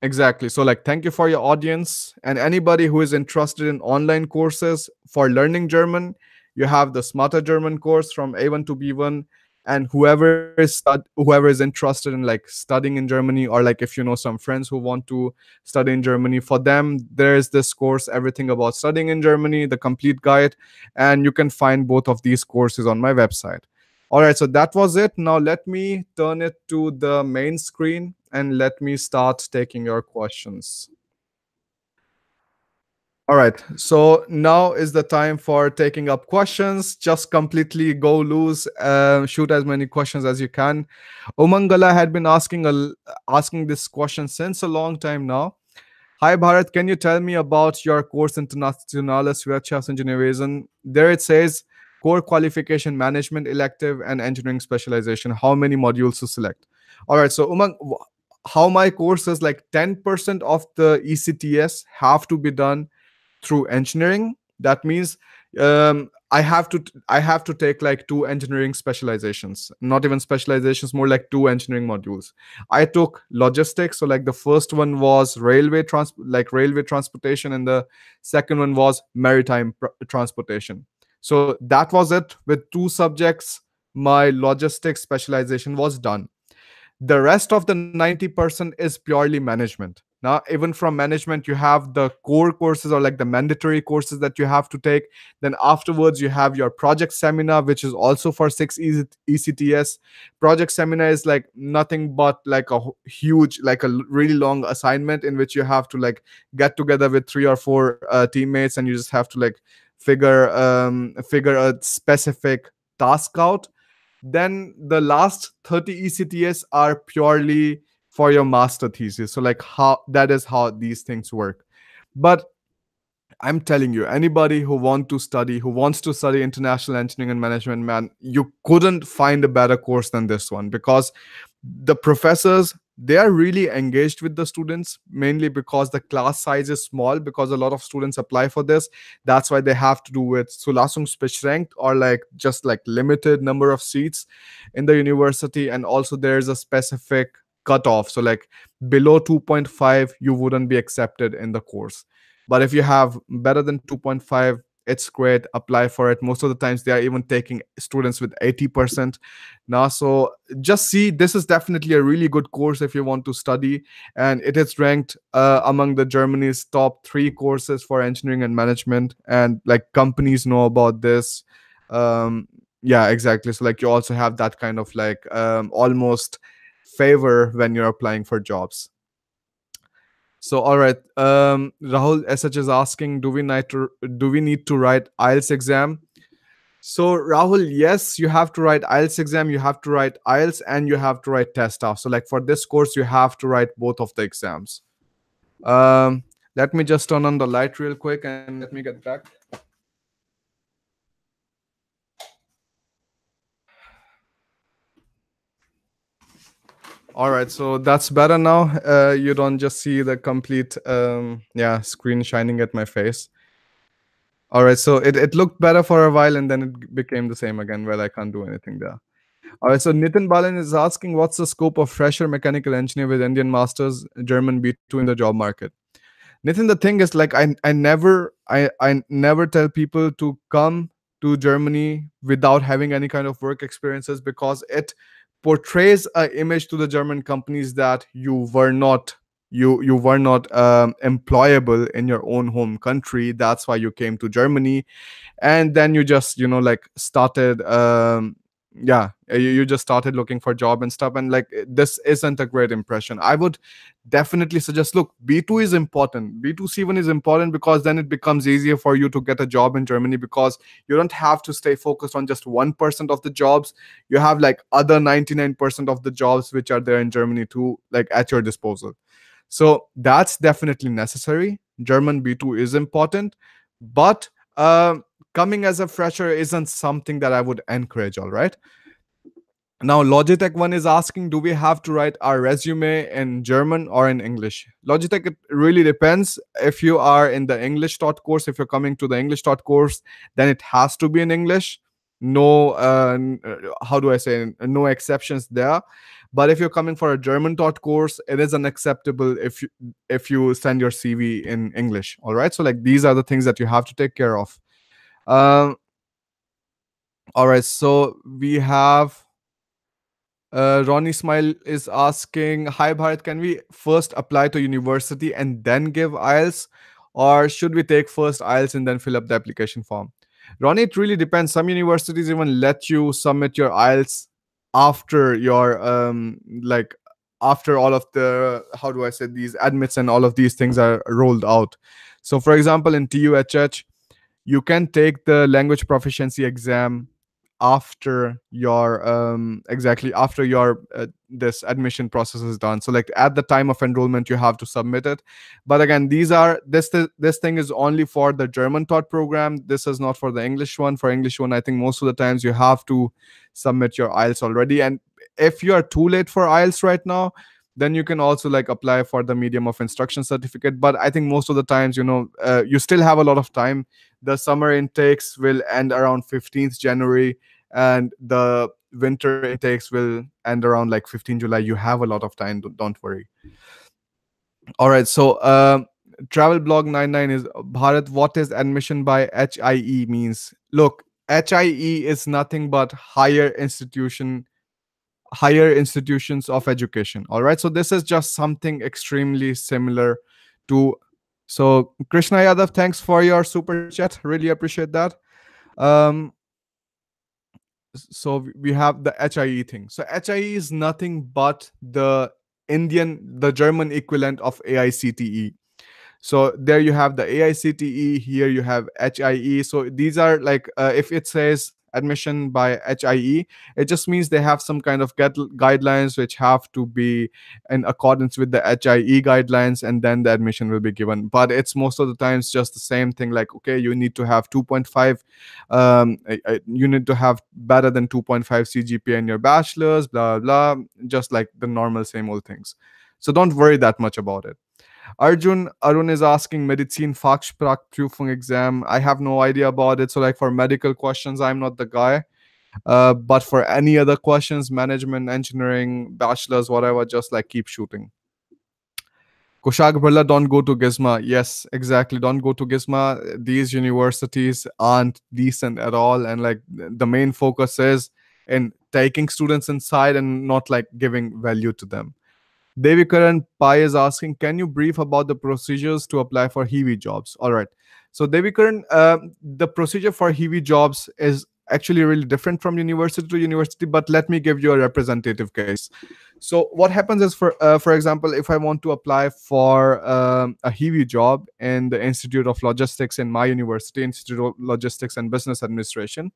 Exactly. So, like, thank you for your audience, and anybody who is interested in online courses for learning German. You have the Smarter German course from A1 to B1, and whoever is interested in like studying in Germany, or like if you know some friends who want to study in Germany, for them there is this course, Everything About Studying in Germany, the complete guide, and you can find both of these courses on my website. All right, so that was it. Now let me turn it to the main screen and let me start taking your questions. All right, so now is the time for taking up questions. Just completely go loose, shoot as many questions as you can. Umangala had been asking this question since a long time now. Hi Bharat, can you tell me about your course Internationales Wirtschaftsingenieurwesen? There it says core qualification management elective and engineering specialization. How many modules to select? All right, so Umang, how my course is like 10% of the ECTS have to be done through engineering. That means I have to take like two engineering specializations, not even specializations, more like two engineering modules. I took logistics, so like the first one was railway transportation, and the second one was maritime transportation. So that was it. With two subjects, my logistics specialization was done. The rest of the 90% is purely management. Now, even from management, you have the core courses, or like the mandatory courses that you have to take. Then afterwards you have your project seminar, which is also for 6 ECTS. Project seminar is like nothing but like a huge, like a really long assignment in which you have to like get together with 3 or 4 teammates, and you just have to like figure a specific task out. Then the last 30 ECTS are purely for your master thesis. So like how that is how these things work. But I'm telling you, anybody who wants to study international engineering and management, man, you couldn't find a better course than this one, because the professors, they are really engaged with the students, mainly because the class size is small, because a lot of students apply for this. That's why they have to do with Zulassungsbeschränkt, or like just like limited number of seats in the university. And also there's a specific cutoff, so like below 2.5 you wouldn't be accepted in the course. But if you have better than 2.5, it's great, apply for it. Most of the times they are even taking students with 80% now. So just see, this is definitely a really good course if you want to study, and it is ranked among the Germany's top 3 courses for engineering and management, and like companies know about this. Yeah, exactly. So like you also have that kind of like almost favor when you're applying for jobs. So all right, Rahul SH is asking, do we need to write IELTS exam? So Rahul, yes, you have to write IELTS exam, you have to write IELTS, and you have to write test off. So like for this course, you have to write both of the exams. Um, Let me just turn on the light real quick and let me get back. All right, so that's better now. You don't just see the complete yeah, screen shining at my face. All right, so it looked better for a while, and then it became the same again. Well, I can't do anything there. All right, so Nitin Balan is asking, what's the scope of fresher mechanical engineer with Indian masters, German B2 in the job market? Nitin, the thing is, like, I never tell people to come to Germany without having any kind of work experiences, because it portrays an image to the German companies that you were not employable in your own home country. That's why you came to Germany, and then you just like started yeah, you just started looking for job and stuff, and like this isn't a great impression. I would definitely suggest, look, B2 is important, B2 C1 is important, because then it becomes easier for you to get a job in Germany, because you don't have to stay focused on just 1% of the jobs. You have like other 99% of the jobs which are there in Germany too, like at your disposal. So that's definitely necessary. German B2 is important, but coming as a fresher isn't something that I would encourage. All right. Now, Logitech one is asking, do we have to write our resume in German or in English? Logitech, it really depends. If you are in the English taught course, if you're coming to the English taught course, then it has to be in English. No, how do I say, no exceptions there. But if you're coming for a German taught course, it is unacceptable if you send your CV in English. All right. So like these are the things that you have to take care of. Um, all right. So we have Ronnie Smile is asking, hi Bharat, can we first apply to university and then give IELTS? Or should we take first IELTS and then fill up the application form? Ronnie, it really depends. Some universities even let you submit your IELTS after your like after all of the, how do I say, these admits and all of these things are rolled out. So for example, in TUHH, you can take the language proficiency exam after your exactly after your this admission process is done. So like at the time of enrollment you have to submit it. But again, this thing is only for the German taught program. This is not for the English one. For English one, I think most of the times you have to submit your IELTS already. And if you are too late for IELTS right now, then you can also like apply for the medium of instruction certificate. But I think most of the times, you still have a lot of time. The summer intakes will end around 15th January, and the winter intakes will end around like 15 July. You have a lot of time, don't worry. All right, so travel blog 99 is, Bharat, what is admission by HIE means? Look, HIE is nothing but higher institutions of education. All right, so this is just something extremely similar to. So Krishna Yadav, thanks for your super chat, really appreciate that. um so we have the HIE thing. So HIE is nothing but the German equivalent of AICTE. So there you have the AICTE, here you have HIE. So these are like if it says admission by HIE. It just means they have some kind of guidelines which have to be in accordance with the HIE guidelines, and then the admission will be given. But it's most of the times just the same thing, like, okay, you need to have 2.5, you need to have better than 2.5 CGPA in your bachelor's, blah blah, just like the normal same old things. So don't worry that much about it. Arun is asking Medizin Fachsprachprüfung exam. I have no idea about it. So like for medical questions, I'm not the guy. But for any other questions, management, engineering, bachelor's, whatever, just like keep shooting. Kushag Birla, don't go to Gizma. Yes, exactly. Don't go to Gizma. These universities aren't decent at all. And like the main focus is in taking students inside and not like giving value to them. Devikaran Pai is asking, can you brief about the procedures to apply for HEVI jobs? All right. So Devikaran, the procedure for HEVI jobs is actually really different from university to university, but let me give you a representative case. So what happens is, for example, if I want to apply for a HEVI job in the Institute of Logistics in my university, Institute of Logistics and Business Administration,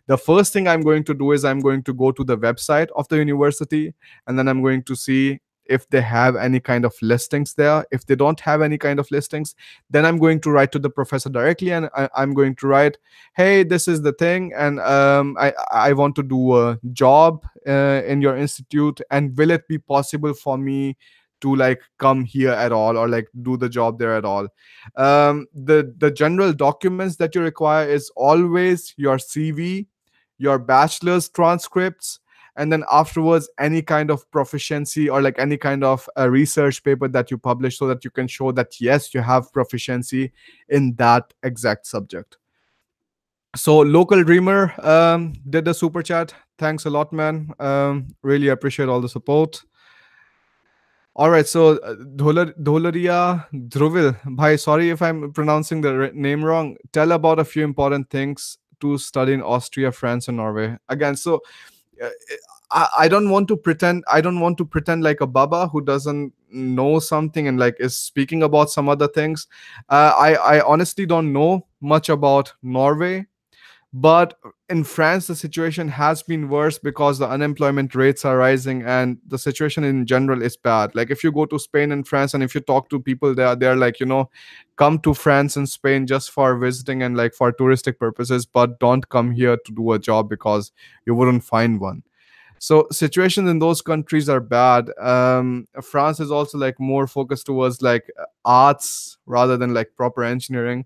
the first thing I'm going to do is I'm going to go to the website of the university, and then I'm going to see if they have any kind of listings there. If they don't have any kind of listings, then I'm going to write to the professor directly, and I'm going to write, hey, this is the thing, and I want to do a job in your institute, and will it be possible for me to like come here at all, or like do the job there at all? The general documents that you require is always your CV, your bachelor's transcripts, and then afterwards any kind of proficiency, or like any kind of a research paper that you publish, so that you can show that yes, you have proficiency in that exact subject. So local dreamer did the super chat. Thanks a lot, man. Really appreciate all the support. All right, so Dholaria Dhruvil, bhai, sorry if I'm pronouncing the name wrong. Tell about a few important things to study in Austria, France, and Norway. Again, so uh, I don't want to pretend. I don't want to pretend like a baba who doesn't know something and like is speaking about some other things. I honestly don't know much about Norway, but in France, the situation has been worse because the unemployment rates are rising, and the situation in general is bad. Like if you go to Spain and France, and if you talk to people there, they're like, come to France and Spain just for visiting and like for touristic purposes, but don't come here to do a job because you wouldn't find one. So situations in those countries are bad. France is also like more focused towards like arts rather than like proper engineering.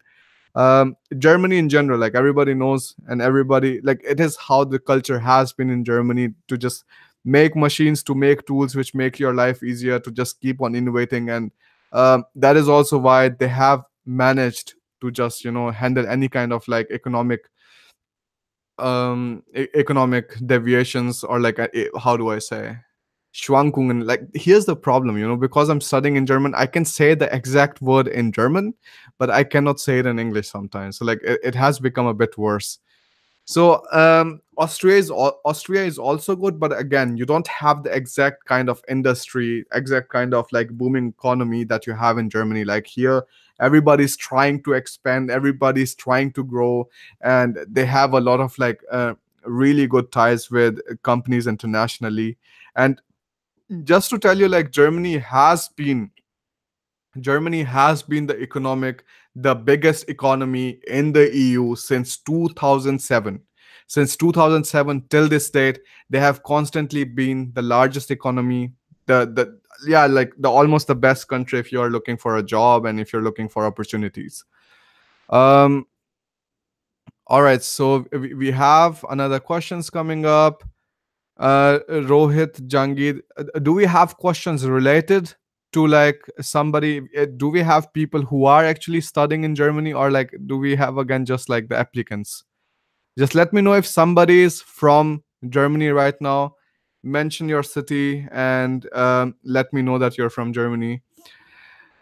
Germany in general, like everybody knows, and everybody, like, it is how the culture has been in Germany to just make machines, to make tools which make your life easier, to just keep on innovating. And that is also why they have managed to just handle any kind of like economic deviations, or like how do I say, Schwankungen. Like here's the problem, because I'm studying in German, I can say the exact word in German, but I cannot say it in English sometimes. So like it has become a bit worse. So Austria is also good, but again, you don't have the exact kind of industry, exact kind of like booming economy that you have in Germany. Like here, everybody's trying to expand, everybody's trying to grow, and they have a lot of like really good ties with companies internationally. And just to tell you, like Germany has been the biggest economy in the EU since 2007. Since 2007 till this date, they have constantly been the largest economy, the yeah, like the almost the best country if you are looking for a job and if you're looking for opportunities. Um, all right, so we have another questions coming up. Rohit Jangid, do we have questions related to like somebody? Do we have people who are actually studying in Germany, or like do we have again just like the applicants? Just let me know if somebody is from Germany right now. Mention your city and let me know that you're from Germany.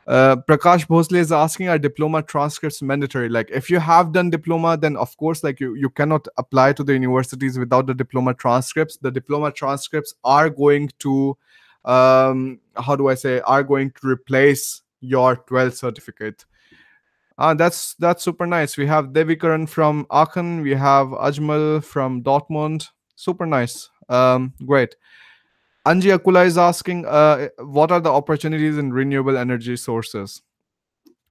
Prakash Bhosle is asking, are diploma transcripts mandatory? Like if you have done diploma, then of course like you cannot apply to the universities without the diploma transcripts. The diploma transcripts are going to how do I say, are going to replace your 12th certificate. That's super nice. We have Devikaran from Aachen. We have Ajmal from Dortmund. Super nice. Great. Anji Akula is asking, what are the opportunities in renewable energy resources?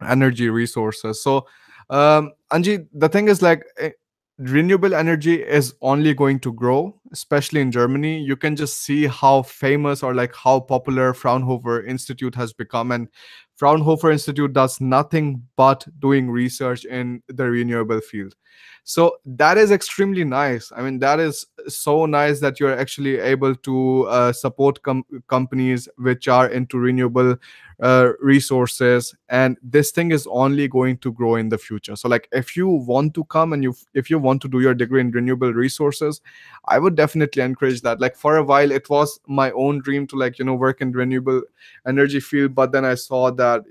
So, Anji, the thing is like renewable energy is only going to grow, especially in Germany. You can just see how famous or like how popular Fraunhofer Institute has become, and Fraunhofer Institute does nothing but doing research in the renewable field. So that is extremely nice. I mean, that is so nice that you're actually able to support companies which are into renewable resources, and this thing is only going to grow in the future. So like if you want to come and if you want to do your degree in renewable resources, I would definitely encourage that. Like for a while it was my own dream to like work in renewable energy field, but then I saw that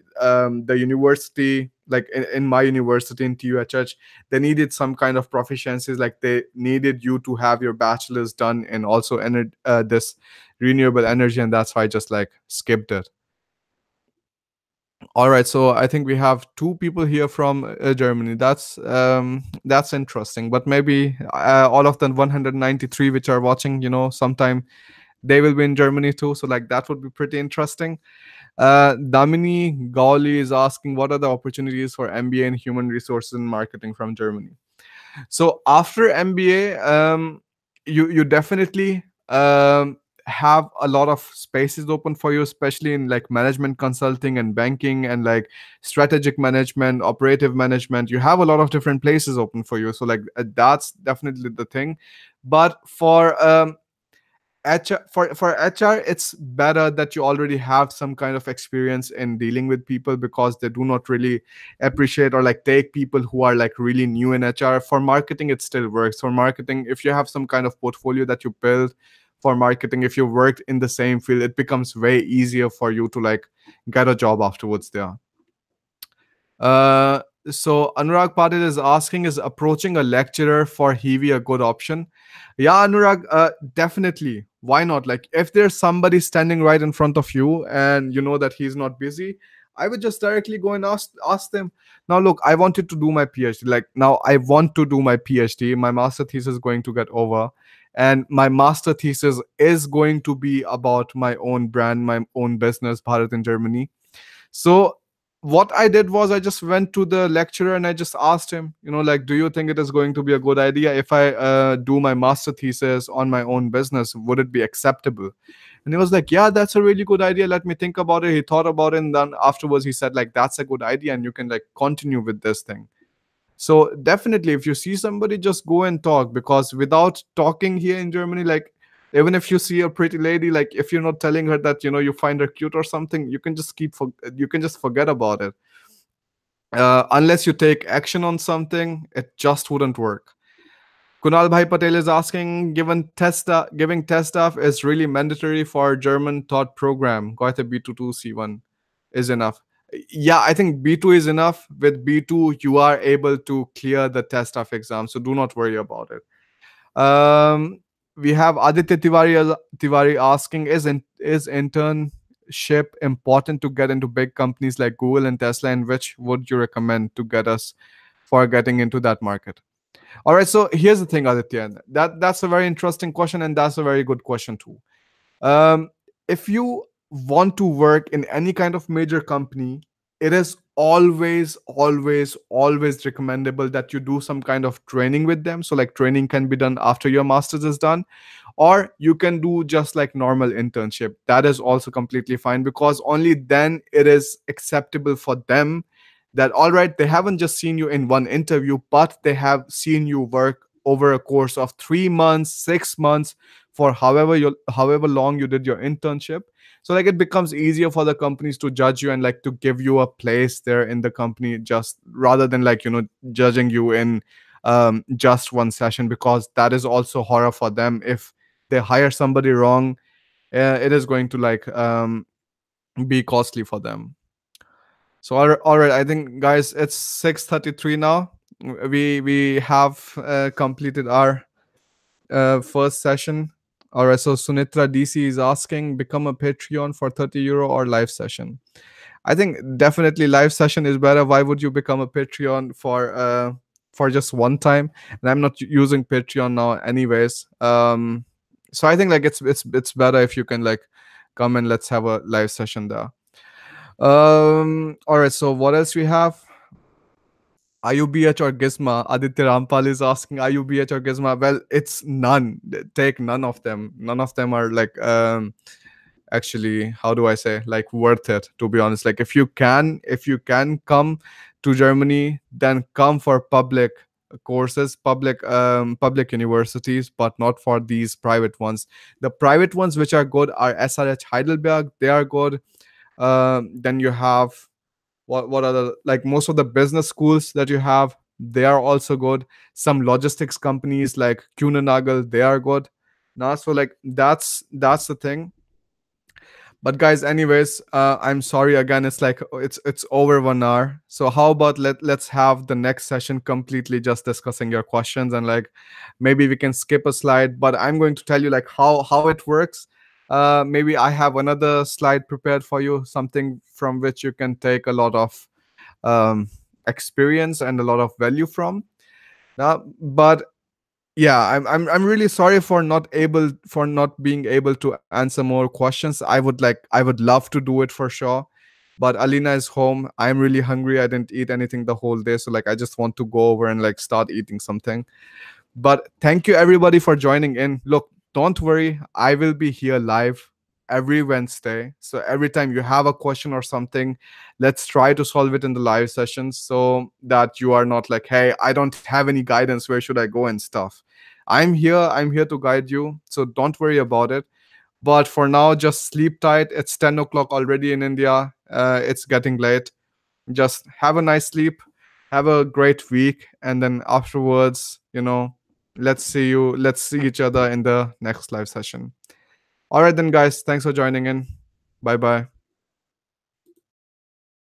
the university, like in my university in TUHH, they needed some kind of proficiencies, like they needed you to have your bachelor's done in also this renewable energy, and that's why I just like skipped it. All right, so I think we have two people here from Germany. That's interesting. But maybe all of the 193 which are watching, sometime they will be in Germany too. So like that would be pretty interesting. Damini Gauli is asking, what are the opportunities for MBA in human resources and marketing from Germany? So after MBA, you definitely have a lot of spaces open for you, especially in like management consulting and banking and like strategic management, operative management. You have a lot of different places open for you. So like that's definitely the thing. But for HR, for HR, it's better that you already have some kind of experience in dealing with people, because they do not really appreciate or like take people who are like really new in HR. For marketing, it still works. For marketing, if you have some kind of portfolio that you build for marketing, if you worked in the same field, it becomes way easier for you to like get a job afterwards there. Uh, so Anurag Patil is asking, is approaching a lecturer for Hivi a good option? Yeah, Anurag, definitely. Why not? Like, if there's somebody standing right in front of you and you know that he's not busy, I would just directly go and ask them. Now, look, I wanted to do my PhD. Like, now I want to do my PhD. My master thesis is going to get over, and my master thesis is going to be about my own brand, my own business, Bharat in Germany. So what I did was I just went to the lecturer and I just asked him, like, do you think it is going to be a good idea if I do my master thesis on my own business? Would it be acceptable? And he was like, yeah, that's a really good idea. Let me think about it. He thought about it, and then afterwards he said, like, that's a good idea and you can like continue with this thing. So definitely, if you see somebody, just go and talk, because without talking here in Germany, like even if you see a pretty lady, like if you're not telling her that you find her cute or something, you can just forget about it. Unless you take action on something, it just wouldn't work. Kunal Bhai Patel is asking, giving test stuff is really mandatory for German taught program. Goethe B22 C1 is enough. Yeah, I think B2 is enough. With B2, you are able to clear the test stuff exam, so do not worry about it. We have Aditya Tiwari asking, is internship important to get into big companies like Google and Tesla, and which would you recommend to get us for getting into that market? All right, so here's the thing, Aditya. That's a very interesting question, and that's a very good question too. Um, if you want to work in any kind of major company, it is always, always, always recommendable that you do some kind of training with them. So, like, training can be done after your master's is done, or you can do just like normal internship. That is also completely fine, because only then it is acceptable for them that, all right, they haven't just seen you in one interview, but they have seen you work over a course of 3 months, 6 months, for however long you did your internship. So like it becomes easier for the companies to judge you and like to give you a place there in the company, just rather than like judging you in just one session, because that is also horror for them. If they hire somebody wrong, it is going to like be costly for them. So all right, I think guys, it's 6:33 now. We have completed our first session. All right, so Sunitra DC is asking, become a Patreon for €30 or live session. I think definitely live session is better. Why would you become a Patreon for just one time? And I'm not using Patreon now anyways. So I think like it's better if you can like come and let's have a live session there. All right, so what else we have? IUBH or Gizma? Aditya Rampal is asking IUBH or Gizma. Well, it's none. Take none of them. None of them are like actually, how do I say, like worth it, to be honest. Like if you can come to Germany, then come for public courses, public universities, but not for these private ones. The private ones which are good are SRH Heidelberg. They are good. Then you have what are the, like most of the business schools that you have, they are also good. Some logistics companies like Kuehne, they are good now. So like that's the thing. But guys, anyways, I'm sorry again. It's like it's over 1 hour. So how about let's have the next session completely just discussing your questions, and like maybe we can skip a slide. But I'm going to tell you like how it works. Maybe I have another slide prepared for you, something from which you can take a lot of um, experience and a lot of value from. But yeah, I'm really sorry for not being able to answer more questions. I would love to do it for sure, but Alina is home. I'm really hungry. I didn't eat anything the whole day, so like I just want to go over and like start eating something. But thank you everybody for joining in. Look, don't worry, I will be here live every Wednesday. So every time you have a question or something, let's try to solve it in the live sessions so that you are not like, hey, I don't have any guidance. Where should I go and stuff? I'm here to guide you. So don't worry about it. But for now, just sleep tight. It's 10 o'clock already in India. It's getting late. Just have a nice sleep, have a great week, and then afterwards, let's see each other in the next live session. All right then, guys, thanks for joining in. Bye bye.